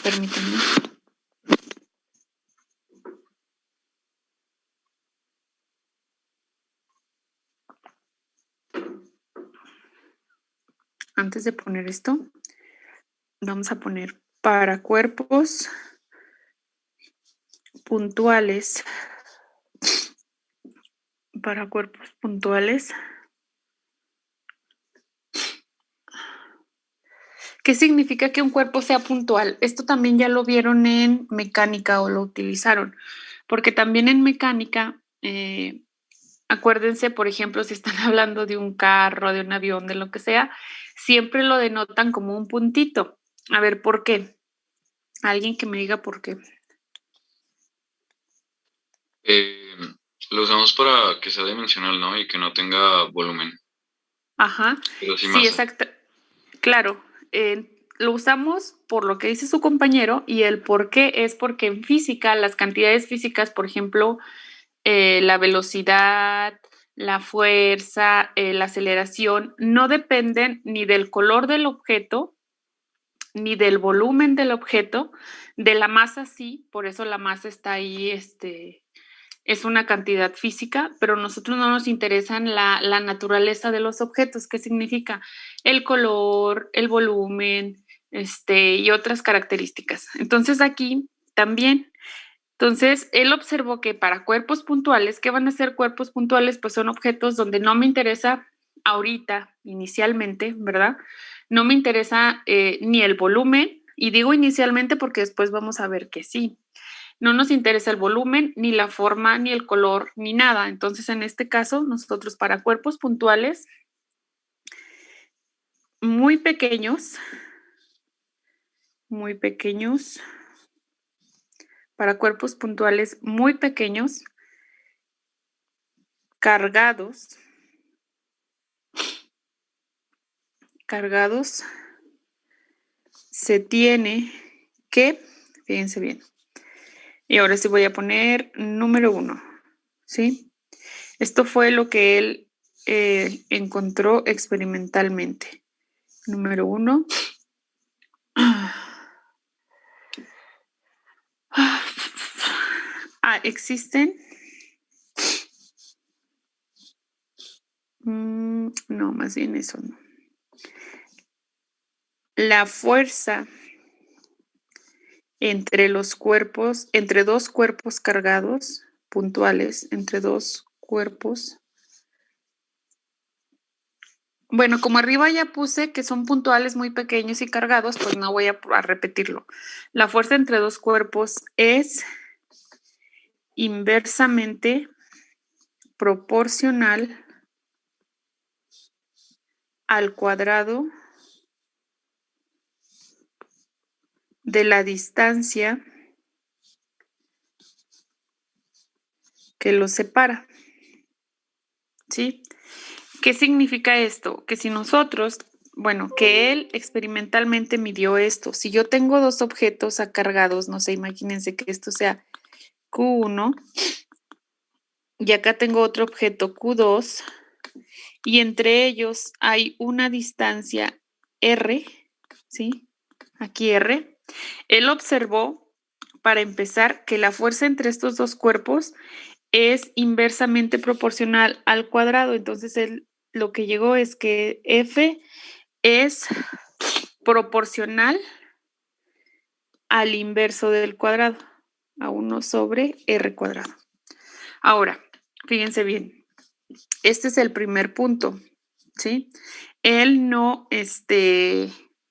S2: permítanme. Antes de poner esto, vamos a poner para cuerpos puntuales. Para cuerpos puntuales. ¿Qué significa que un cuerpo sea puntual? Esto también ya lo vieron en mecánica o lo utilizaron, porque también en mecánica, acuérdense, por ejemplo, si están hablando de un carro, de un avión, de lo que sea, siempre lo denotan como un puntito. A ver, ¿por qué? Alguien que me diga por qué.
S3: Lo usamos para que sea dimensional, ¿no? Y que no tenga volumen.
S2: Ajá.
S3: Pero sí,
S2: sí, exacto. Claro. Lo usamos por lo que dice su compañero y el por qué es porque en física, las cantidades físicas, por ejemplo, la velocidad, la fuerza, la aceleración, no dependen ni del color del objeto, ni del volumen del objeto, de la masa sí, por eso la masa está ahí, es una cantidad física, pero a nosotros no nos interesa la naturaleza de los objetos. ¿Qué significa? El color, el volumen, y otras características. Entonces aquí también. Entonces, él observó que para cuerpos puntuales, ¿qué van a ser cuerpos puntuales? Pues son objetos donde no me interesa ahorita, inicialmente, ¿verdad? No me interesa ni el volumen, y digo inicialmente porque después vamos a ver que sí. No nos interesa el volumen, ni la forma, ni el color, ni nada. Entonces, en este caso, nosotros para cuerpos puntuales muy pequeños, para cuerpos puntuales muy pequeños, cargados cargados se tiene que, fíjense bien, y ahora sí voy a poner número 1, ¿sí? Esto fue lo que él encontró experimentalmente. Número 1. Existen. No, más bien eso no. La fuerza entre los cuerpos, entre dos cuerpos cargados puntuales, entre dos cuerpos. Bueno, como arriba ya puse que son puntuales muy pequeños y cargados, pues no voy a repetirlo. La fuerza entre dos cuerpos es inversamente proporcional al cuadrado de la distancia que los separa. ¿Sí? ¿Qué significa esto? Que si nosotros, bueno, que él experimentalmente midió esto. Si yo tengo dos objetos cargados, no sé, imagínense que esto sea Q1 y acá tengo otro objeto Q2 y entre ellos hay una distancia R, ¿sí? Aquí R. Él observó, para empezar, que la fuerza entre estos dos cuerpos es inversamente proporcional al cuadrado. Entonces, él lo que llegó es que F es proporcional al inverso del cuadrado, a 1 sobre R cuadrado. Ahora, fíjense bien, este es el primer punto, ¿sí? Él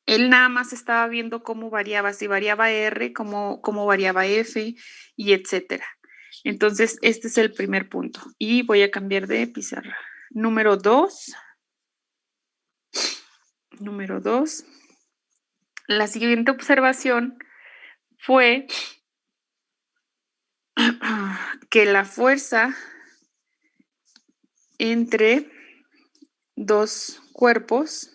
S2: él nada más estaba viendo cómo variaba, si variaba R, cómo variaba F y etcétera. Entonces, este es el primer punto. Y voy a cambiar de pizarra. Número 2. Número 2. La siguiente observación fue que la fuerza entre dos cuerpos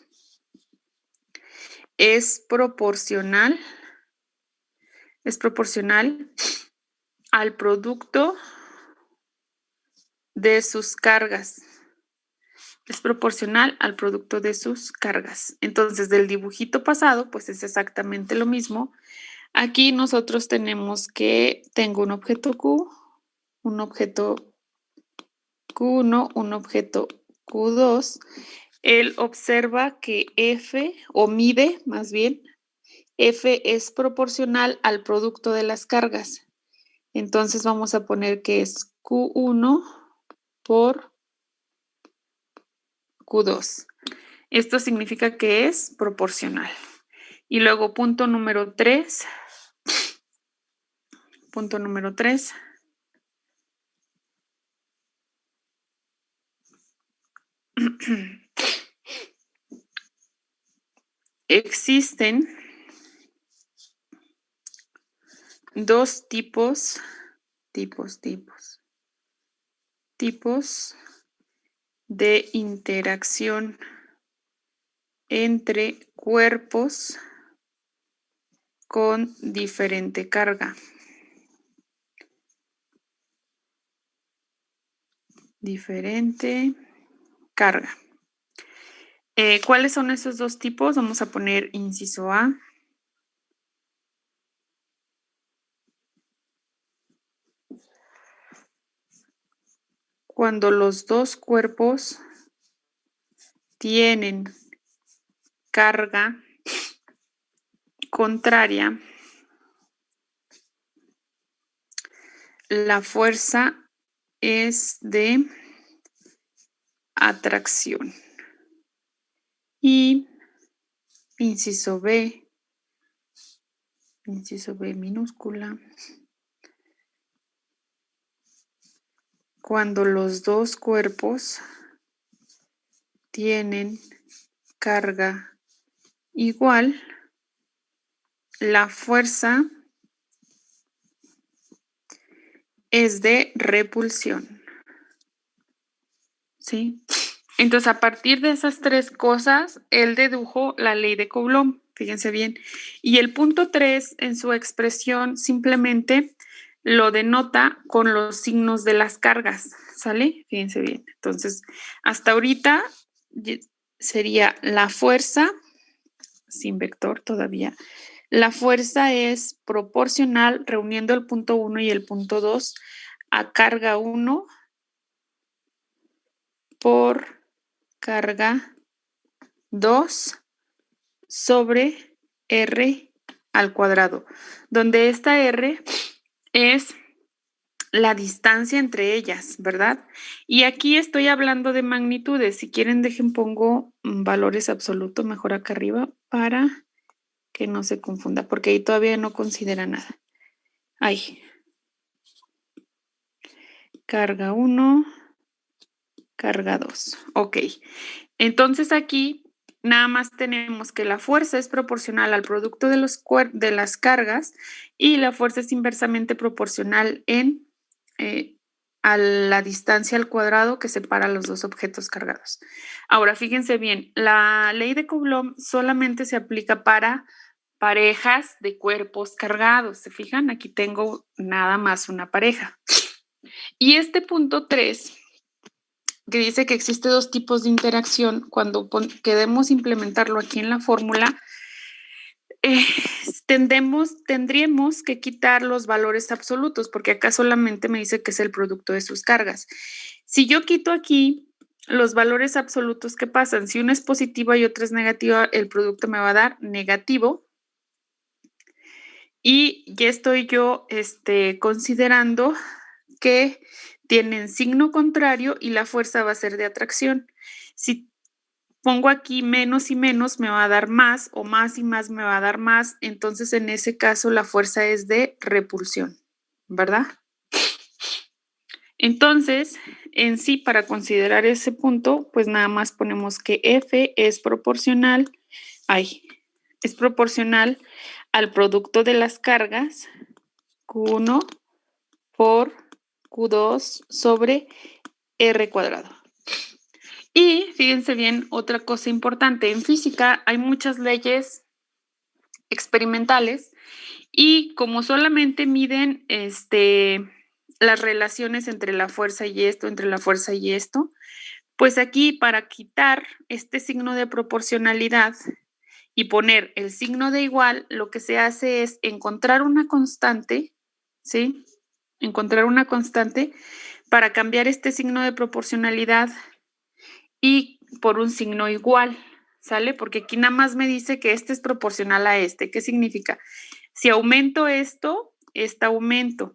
S2: es proporcional al producto de sus cargas. Es proporcional al producto de sus cargas. Entonces, del dibujito pasado, pues es exactamente lo mismo. Aquí nosotros tenemos que tengo un objeto Q, un objeto Q1, un objeto Q2. Él observa que F, o mide más bien, F es proporcional al producto de las cargas. Entonces vamos a poner que es Q1 por Q2. Esto significa que es proporcional. Y luego punto número 3. Punto número 3. Existen dos tipos de interacción entre cuerpos con diferente carga. Diferente carga. ¿Cuáles son esos dos tipos? Vamos a poner inciso A. Cuando los dos cuerpos tienen carga contraria, la fuerza es de atracción. Y inciso B minúscula. Cuando los dos cuerpos tienen carga igual, la fuerza es de repulsión. ¿Sí? Entonces, a partir de esas tres cosas, él dedujo la ley de Coulomb, fíjense bien. Y el punto 3 en su expresión simplemente lo denota con los signos de las cargas, ¿sale? Fíjense bien. Entonces, hasta ahorita sería la fuerza, sin vector todavía. La fuerza es proporcional, reuniendo el punto 1 y el punto 2, a carga 1 por carga 2 sobre R al cuadrado, donde esta R es la distancia entre ellas, ¿verdad? Y aquí estoy hablando de magnitudes. Si quieren, pongo valores absolutos mejor acá arriba para que no se confunda, porque ahí todavía no considera nada. Ahí. Carga 1, carga 2. Ok. Entonces aquí nada más tenemos que la fuerza es proporcional al producto de las cargas y la fuerza es inversamente proporcional a la distancia al cuadrado que separa los dos objetos cargados. Ahora, fíjense bien, la ley de Coulomb solamente se aplica para parejas de cuerpos cargados. ¿Se fijan? Aquí tengo nada más una pareja. Y este punto 3, que dice que existe dos tipos de interacción, cuando queremos implementarlo aquí en la fórmula, tendríamos que quitar los valores absolutos, porque acá solamente me dice que es el producto de sus cargas. Si yo quito aquí los valores absolutos, ¿qué pasan? Si una es positiva y otra es negativa, el producto me va a dar negativo. Y ya estoy yo considerando que tienen signo contrario y la fuerza va a ser de atracción. Si pongo aquí menos y menos, me va a dar más, o más y más me va a dar más. Entonces, en ese caso, la fuerza es de repulsión, ¿verdad? Entonces, en sí, para considerar ese punto, pues nada más ponemos que F es proporcional al producto de las cargas Q1 por Q2 sobre R cuadrado. Y fíjense bien, otra cosa importante, en física hay muchas leyes experimentales y como solamente miden las relaciones entre la fuerza y esto, pues aquí para quitar este signo de proporcionalidad y poner el signo de igual, lo que se hace es encontrar una constante, ¿sí? Encontrar una constante para cambiar este signo de proporcionalidad y por un signo igual, ¿sale? Porque aquí nada más me dice que este es proporcional a este. ¿Qué significa? Si aumento esto, esta aumenta.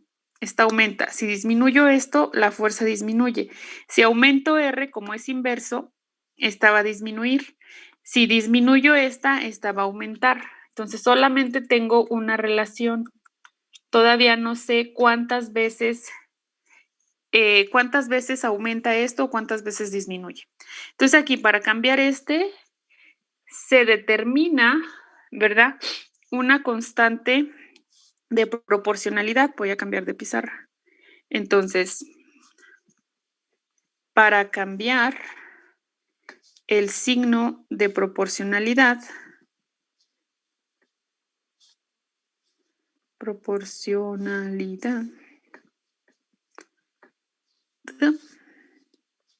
S2: Si disminuyo esto, la fuerza disminuye. Si aumento R, como es inverso, esta va a disminuir. Si disminuyo esta va a aumentar. Entonces solamente tengo una relación. Todavía no sé cuántas veces aumenta esto o cuántas veces disminuye. Entonces aquí para cambiar se determina, ¿verdad? Una constante de proporcionalidad. Voy a cambiar de pizarra. Entonces, para cambiar el signo de proporcionalidad,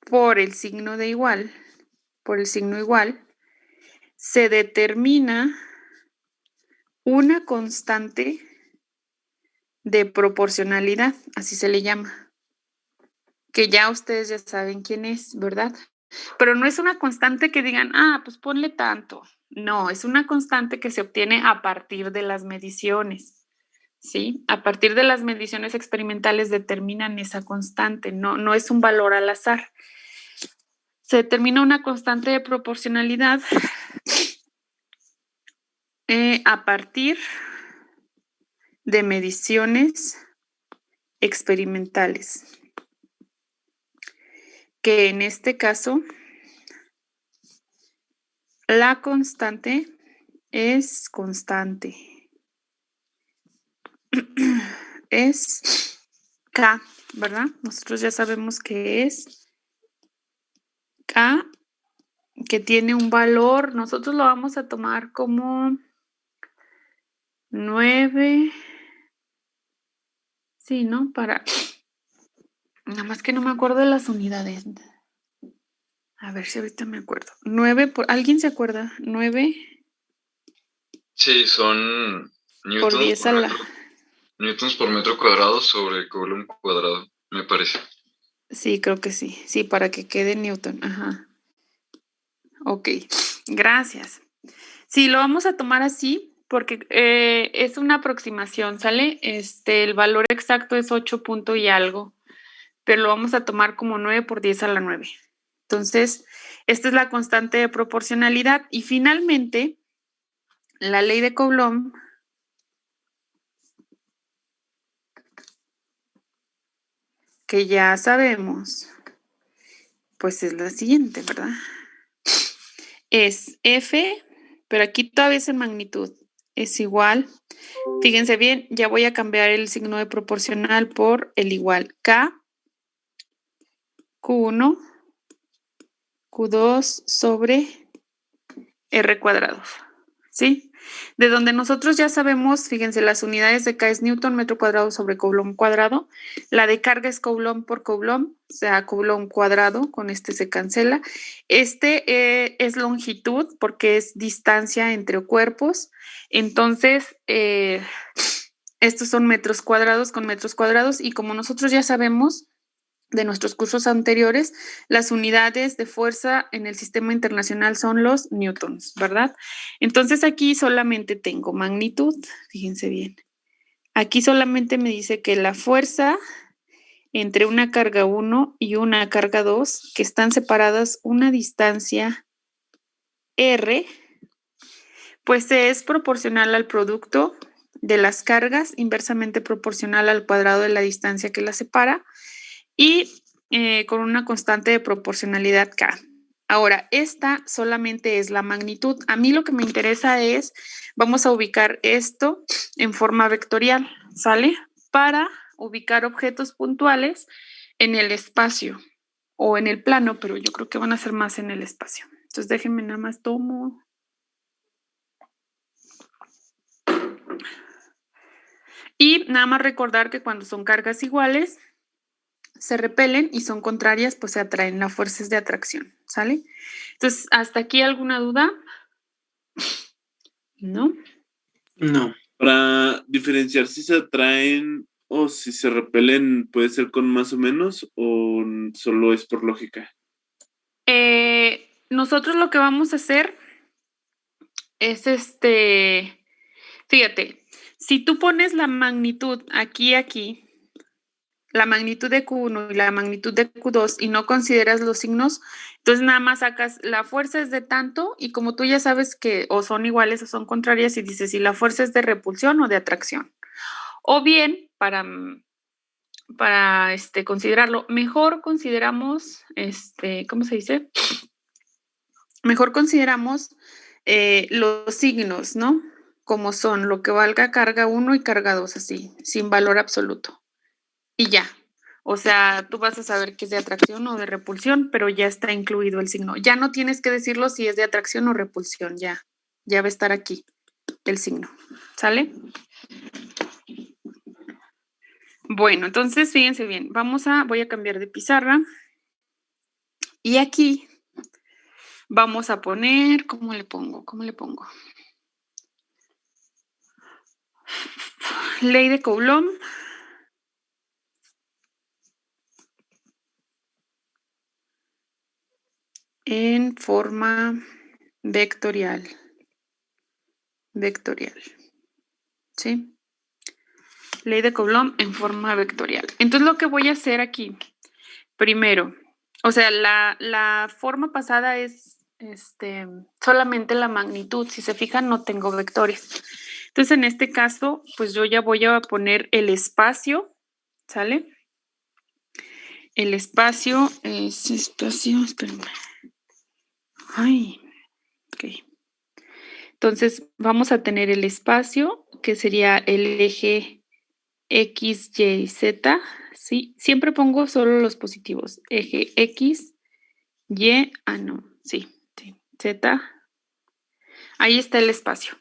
S2: por el signo igual, se determina una constante de proporcionalidad, así se le llama, que ya ustedes ya saben quién es, ¿verdad? Pero no es una constante que digan, pues ponle tanto. No, es una constante que se obtiene a partir de las mediciones, ¿sí? A partir de las mediciones experimentales determinan esa constante, no es un valor al azar. Se determina una constante de proporcionalidad a partir de mediciones experimentales, que en este caso la constante es constante. Es K, ¿verdad? Nosotros ya sabemos que es K que tiene un valor, nosotros lo vamos a tomar como 9. Sí, ¿no? Nada más que no me acuerdo de las unidades. A ver si ahorita me acuerdo. 9 ¿alguien se acuerda? 9
S3: Sí, son
S2: por 10 a la...
S3: newtons por metro cuadrado sobre coulomb cuadrado, me parece.
S2: Sí, creo que sí. Sí, para que quede Newton. Ajá. Ok, gracias. Sí, lo vamos a tomar así porque es una aproximación, ¿sale? El valor exacto es 8 punto y algo, pero lo vamos a tomar como 9 por 10 a la 9. Entonces, esta es la constante de proporcionalidad. Y finalmente, la ley de Coulomb que ya sabemos, pues es la siguiente, ¿verdad? Es F, pero aquí todavía es en magnitud, es igual. Fíjense bien, ya voy a cambiar el signo de proporcional por el igual. K, Q1, Q2 sobre R cuadrado, ¿sí? De donde nosotros ya sabemos, fíjense, las unidades de K es Newton metro cuadrado sobre Coulomb cuadrado, la de carga es Coulomb por Coulomb, o sea, Coulomb cuadrado, con este se cancela. Es longitud porque es distancia entre cuerpos, entonces estos son metros cuadrados con metros cuadrados y como nosotros ya sabemos de nuestros cursos anteriores, las unidades de fuerza en el sistema internacional son los newtons, ¿verdad? Entonces aquí solamente tengo magnitud, fíjense bien. Aquí solamente me dice que la fuerza entre una carga 1 y una carga 2, que están separadas una distancia R, pues es proporcional al producto de las cargas, inversamente proporcional al cuadrado de la distancia que las separa, y con una constante de proporcionalidad K. Ahora, esta solamente es la magnitud. A mí lo que me interesa es, vamos a ubicar esto en forma vectorial, ¿sale? Para ubicar objetos puntuales en el espacio o en el plano, pero yo creo que van a ser más en el espacio. Entonces déjenme nada más tomo. Y nada más recordar que cuando son cargas iguales, se repelen y son contrarias, pues se atraen. La fuerza es de atracción, ¿sale? Entonces, ¿hasta aquí alguna duda? ¿No?
S5: No.
S4: Para diferenciar si se atraen o si se repelen, ¿puede ser con más o menos o solo es por lógica?
S2: Nosotros lo que vamos a hacer es fíjate, si tú pones la magnitud aquí, la magnitud de Q1 y la magnitud de Q2 y no consideras los signos, entonces nada más sacas la fuerza es de tanto y como tú ya sabes que o son iguales o son contrarias y dices si la fuerza es de repulsión o de atracción. O bien, para considerarlo, mejor consideramos, ¿cómo se dice? Mejor consideramos los signos, ¿no? Como son lo que valga carga 1 y carga 2, así, sin valor absoluto. Y ya. O sea, tú vas a saber que es de atracción o de repulsión, pero ya está incluido el signo. Ya no tienes que decirlo si es de atracción o repulsión, ya va a estar aquí el signo. ¿Sale? Bueno, entonces fíjense bien, voy a cambiar de pizarra y aquí vamos a poner, ¿cómo le pongo? Ley de Coulomb. En forma vectorial. ¿Sí? Ley de Coulomb en forma vectorial. Entonces lo que voy a hacer aquí, primero, o sea, la forma pasada es solamente la magnitud. Si se fijan, no tengo vectores. Entonces, en este caso, pues yo ya voy a poner el espacio, ¿sale? El espacio es espérenme. Ay, ok. Entonces, vamos a tener el espacio, que sería el eje X, Y, Z, ¿sí? Siempre pongo solo los positivos. Eje X, Y, no, sí. Z. Ahí está el espacio.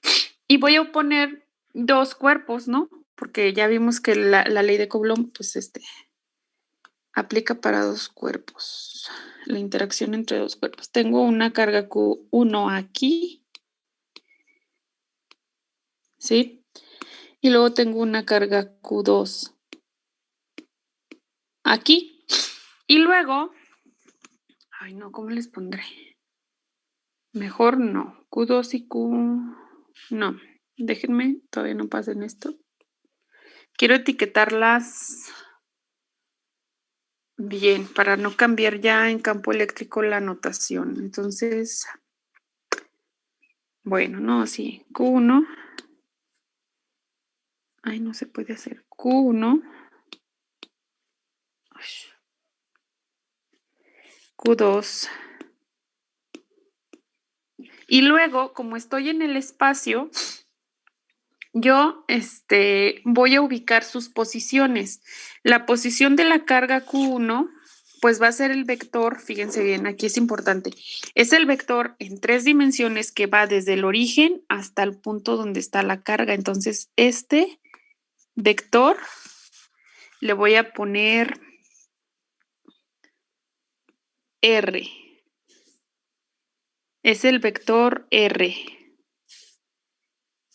S2: Y voy a poner dos cuerpos, ¿no? Porque ya vimos que la ley de Coulomb, pues aplica para dos cuerpos. La interacción entre dos cuerpos. Tengo una carga Q1 aquí. ¿Sí? Y luego tengo una carga Q2 aquí. Y luego, ay no, ¿cómo les pondré? Mejor no. Q2 y Q... No, déjenme, todavía no pasen esto. Quiero etiquetarlas bien, para no cambiar ya en campo eléctrico la notación. Entonces, bueno, no, sí, Q1. Ay, no se puede hacer. Q1. Q2. Y luego, como estoy en el espacio, yo voy a ubicar sus posiciones. La posición de la carga Q1, pues va a ser el vector, fíjense bien, aquí es importante, es el vector en 3 dimensiones que va desde el origen hasta el punto donde está la carga. Entonces, este vector le voy a poner R. Es el vector R.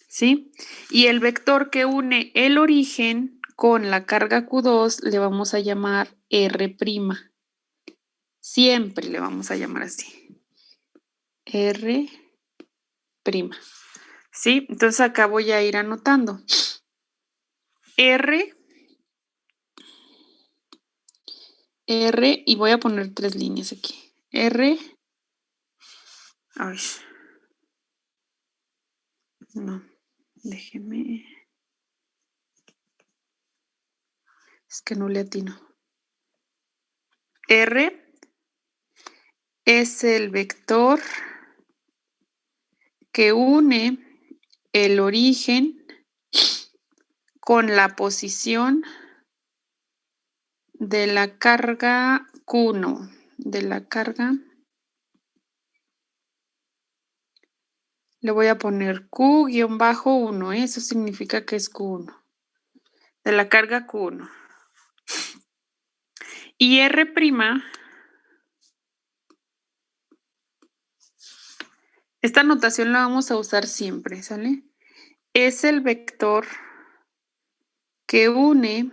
S2: ¿Sí? Y el vector que une el origen con la carga Q2 le vamos a llamar R'. Siempre le vamos a llamar así. R'. ¿Sí? Entonces acá voy a ir anotando. R, y voy a poner 3 líneas aquí. R, ay, no, déjeme. Es que no le atino. R es el vector que une el origen con la posición de la carga Q1, de la carga, le voy a poner Q-1, eso significa que es Q1, de la carga Q1. Y R', esta notación la vamos a usar siempre, ¿sale? Es el vector que une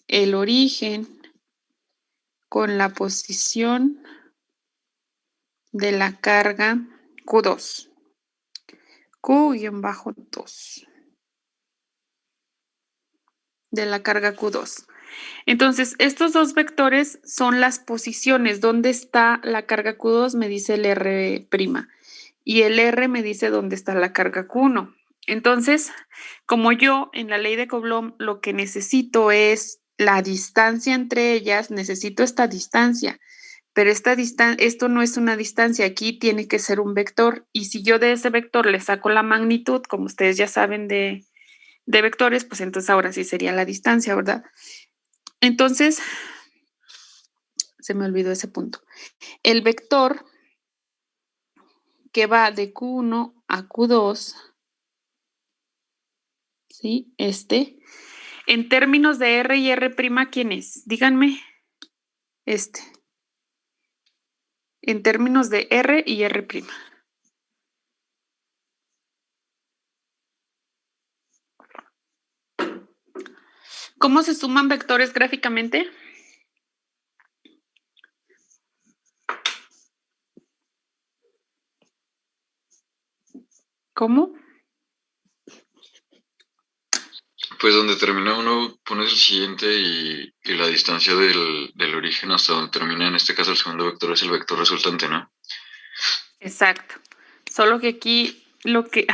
S2: el origen con la posición de la carga Q2. Q-2. De la carga Q2. Entonces, estos dos vectores son las posiciones. ¿Dónde está la carga Q2? Me dice el R'. Y el R me dice dónde está la carga Q1. Entonces, como yo en la ley de Coulomb lo que necesito es la distancia entre ellas, necesito esta distancia. Pero esto no es una distancia, aquí tiene que ser un vector. Y si yo de ese vector le saco la magnitud, como ustedes ya saben de vectores, pues entonces ahora sí sería la distancia, ¿verdad? Entonces, se me olvidó ese punto. El vector que va de Q1 a Q2, ¿sí? En términos de R y R', ¿quién es? Díganme. En términos de R y R'. ¿Cómo se suman vectores gráficamente? ¿Cómo?
S3: Pues donde termina uno, pones el siguiente y la distancia del origen hasta donde termina, en este caso el segundo vector es el vector resultante, ¿no?
S2: Exacto. Solo que aquí lo que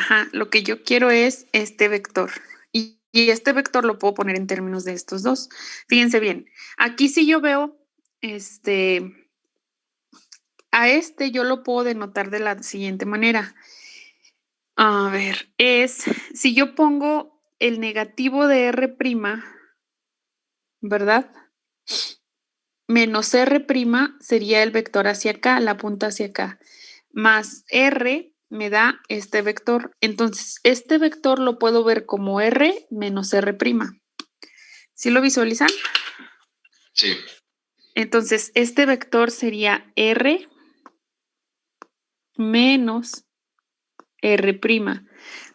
S2: yo quiero es este vector. Y este vector lo puedo poner en términos de estos dos. Fíjense bien. Aquí si yo veo a yo lo puedo denotar de la siguiente manera. A ver, si yo pongo el negativo de R', ¿verdad? Menos R' sería el vector hacia acá, la punta hacia acá. más R me da este vector. Entonces, este vector lo puedo ver como R menos R'. ¿Sí lo visualizan?
S3: Sí.
S2: Entonces, este vector sería R menos R'.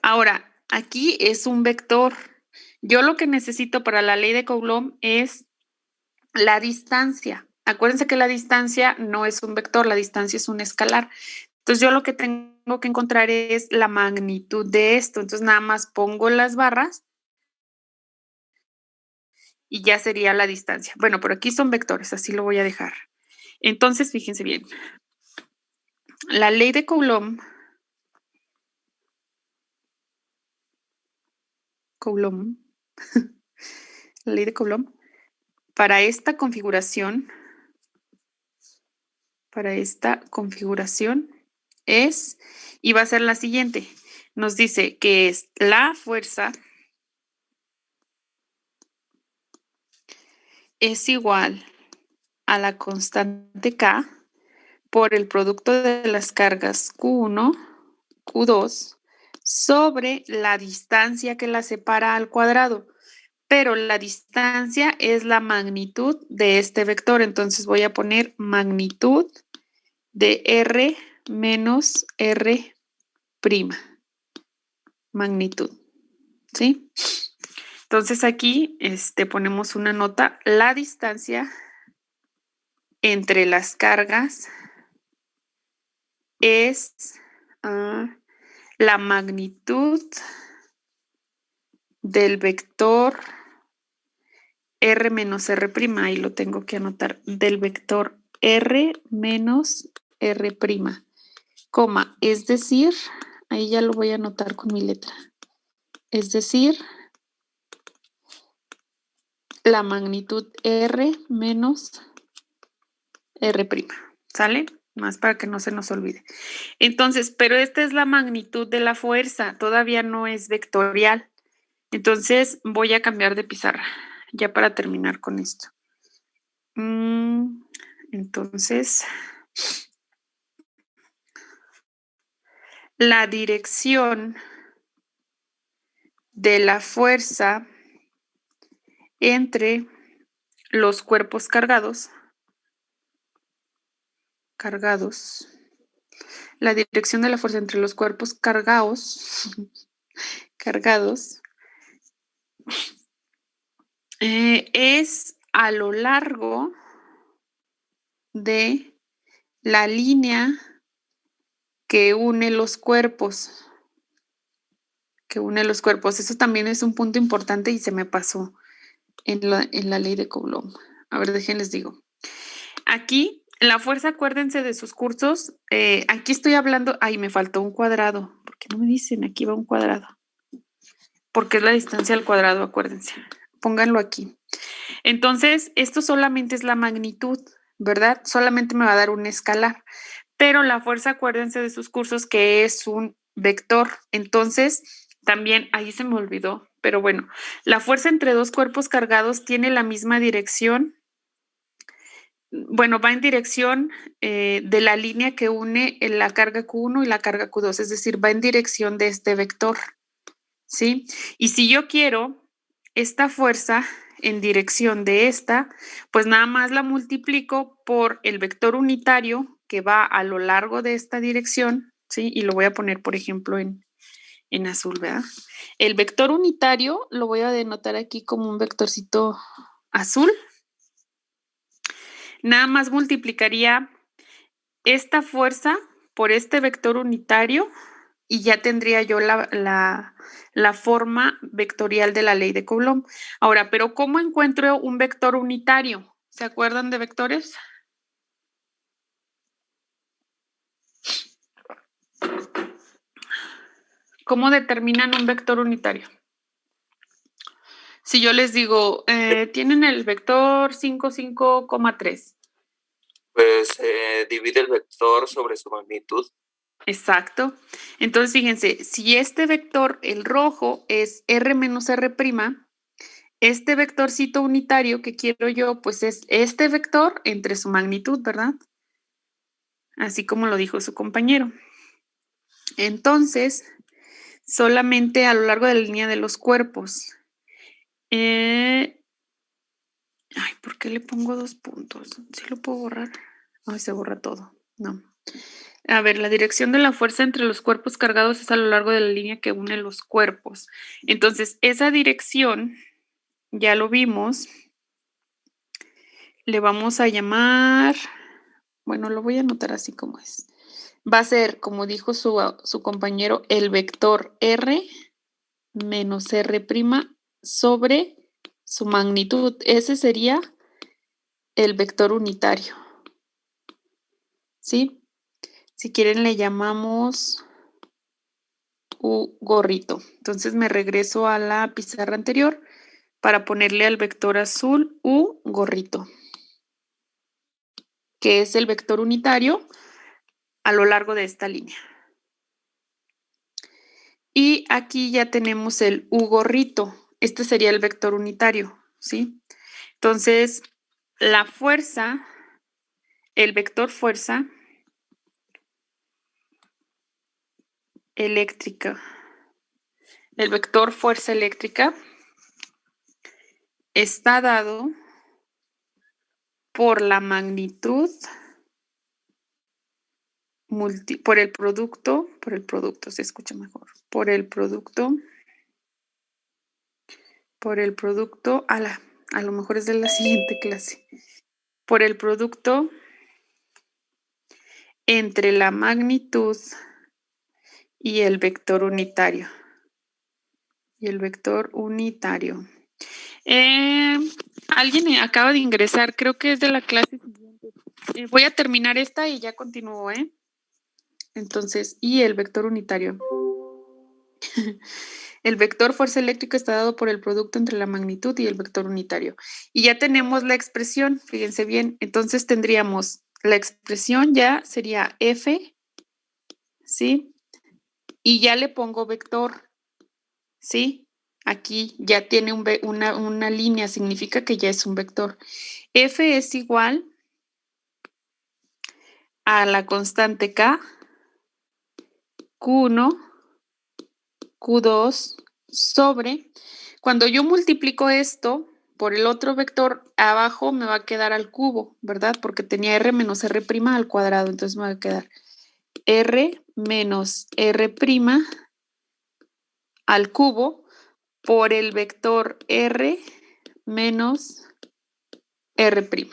S2: Ahora, aquí es un vector. Yo lo que necesito para la ley de Coulomb es la distancia. Acuérdense que la distancia no es un vector, la distancia es un escalar. Entonces, yo lo que tengo que encontrar es la magnitud de esto. Entonces, nada más pongo las barras y ya sería la distancia. Bueno, pero aquí son vectores, así lo voy a dejar. Entonces, fíjense bien. La ley de Coulomb, la ley de Coulomb, para esta configuración es, y va a ser la siguiente. Nos dice que es la fuerza es igual a la constante K por el producto de las cargas Q1, Q2, sobre la distancia que la separa al cuadrado. Pero la distancia es la magnitud de este vector. Entonces voy a poner magnitud de R menos R'. Magnitud. ¿Sí? Entonces aquí ponemos una nota. La distancia entre las cargas es la magnitud del vector R menos R'. Ahí lo tengo que anotar. Del vector R menos R'. Coma, es decir, ahí ya lo voy a anotar con mi letra. Es decir, la magnitud R menos R'. ¿Sale? Más para que no se nos olvide. Entonces, pero esta es la magnitud de la fuerza, todavía no es vectorial. Entonces, voy a cambiar de pizarra, ya para terminar con esto. Entonces, la dirección de la fuerza entre los cuerpos cargados, la dirección de la fuerza entre los cuerpos cargados es a lo largo de la línea que une los cuerpos. Eso también es un punto importante y se me pasó en la ley de Coulomb. A ver, déjenles digo. Aquí, la fuerza, acuérdense de sus cursos. Aquí estoy hablando, me faltó un cuadrado. ¿Por qué no me dicen? Aquí va un cuadrado. Porque es la distancia al cuadrado, acuérdense. Pónganlo aquí. Entonces, esto solamente es la magnitud, ¿verdad? Solamente me va a dar un escalar. Pero la fuerza, acuérdense de sus cursos que es un vector. Entonces, también, ahí se me olvidó, pero bueno, la fuerza entre dos cuerpos cargados tiene la misma dirección. Bueno, va en dirección de la línea que une la carga Q1 y la carga Q2, es decir, va en dirección de este vector, ¿sí? Y si yo quiero esta fuerza en dirección de esta, pues nada más la multiplico por el vector unitario que va a lo largo de esta dirección, ¿sí? Y lo voy a poner, por ejemplo, en azul, ¿verdad? El vector unitario lo voy a denotar aquí como un vectorcito azul. Nada más multiplicaría esta fuerza por este vector unitario y ya tendría yo la forma vectorial de la ley de Coulomb. Ahora, ¿pero cómo encuentro un vector unitario? ¿Se acuerdan de vectores? ¿Cómo determinan un vector unitario? Si yo les digo, tienen el vector 5, 5,3.
S6: Pues divide el vector sobre su magnitud.
S2: Exacto. Entonces, fíjense, si este vector, el rojo, es R menos R', este vectorcito unitario que quiero yo, pues es este vector entre su magnitud, ¿verdad? así como lo dijo su compañero. Entonces, solamente a lo largo de la línea de los cuerpos. ¿Por qué le pongo 2 puntos? ¿Sí lo puedo borrar? Ay, se borra todo. No. A ver, la dirección de la fuerza entre los cuerpos cargados es a lo largo de la línea que une los cuerpos. Entonces, esa dirección, ya lo vimos, le vamos a llamar, bueno, lo voy a anotar así como es. Va a ser, como dijo su compañero, el vector R menos R' sobre su magnitud. Ese sería el vector unitario. ¿Sí? Si quieren le llamamos U gorrito. Entonces me regreso a la pizarra anterior para ponerle al vector azul U gorrito, que es el vector unitario a lo largo de esta línea. Y aquí ya tenemos el U gorrito. Este sería el vector unitario, ¿sí? Entonces, la fuerza, el vector fuerza eléctrica, el vector fuerza eléctrica está dado por la magnitud por el producto, se escucha mejor, por el producto, a lo mejor es de la siguiente clase, por el producto entre la magnitud y el vector unitario. Alguien acaba de ingresar, creo que es de la clase siguiente. Voy a terminar esta y ya continúo, ¿eh? Entonces, y el vector unitario. El vector fuerza eléctrica está dado por el producto entre la magnitud y el vector unitario. Y ya tenemos la expresión, fíjense bien. Entonces tendríamos la expresión ya sería F, ¿sí? Y ya le pongo vector, ¿sí? Aquí ya tiene una línea, significa que ya es un vector. F es igual a la constante K, Q1, Q2 sobre, cuando yo multiplico esto por el otro vector, abajo me va a quedar al cubo, ¿verdad? Porque tenía R menos R' al cuadrado, entonces me va a quedar R menos R' al cubo por el vector R menos R'.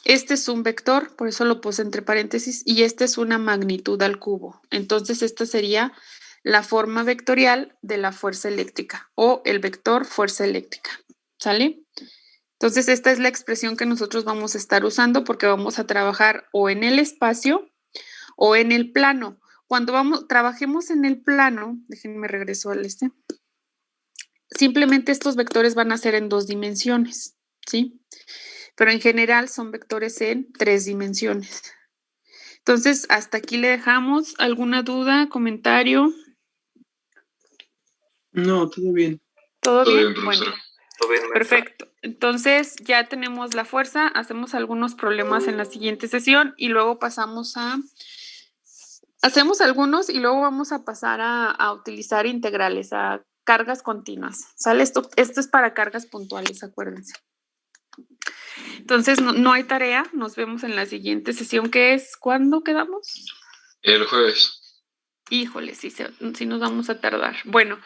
S2: Este es un vector, por eso lo puse entre paréntesis, y esta es una magnitud al cubo. Entonces, esta sería la forma vectorial de la fuerza eléctrica o el vector fuerza eléctrica. ¿Sale? Entonces, esta es la expresión que nosotros vamos a estar usando porque vamos a trabajar o en el espacio o en el plano. Cuando trabajemos en el plano, déjenme regreso al simplemente estos vectores van a ser en 2 dimensiones, ¿sí? Pero en general son vectores en 3 dimensiones. Entonces, hasta aquí le dejamos. ¿Alguna duda, comentario?
S5: No, todo bien.
S2: ¿Todo bien?
S3: Profesora.
S2: Bueno, perfecto. Entonces, ya tenemos la fuerza, hacemos algunos problemas en la siguiente sesión y luego pasamos hacemos algunos y luego vamos a pasar a utilizar integrales, a cargas continuas. ¿Sale? Esto es para cargas puntuales, acuérdense. Entonces, no hay tarea, nos vemos en la siguiente sesión, que es, ¿cuándo quedamos?
S3: El jueves.
S2: Híjole, sí nos vamos a tardar. Bueno,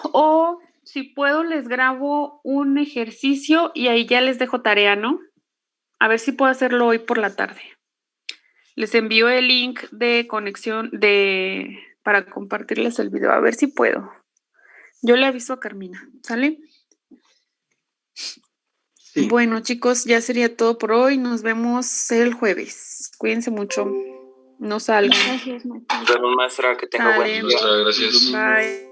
S2: o si puedo les grabo un ejercicio y ahí ya les dejo tarea, ¿no? A ver si puedo hacerlo hoy por la tarde. Les envío el link de conexión para compartirles el video, a ver si puedo. Yo le aviso a Carmina, ¿sale? Sí. Bueno, chicos, ya sería todo por hoy. Nos vemos el jueves. Cuídense mucho. No salgan.
S6: Nos vemos, maestra, que tenga buen día.
S3: Gracias.
S2: Bye.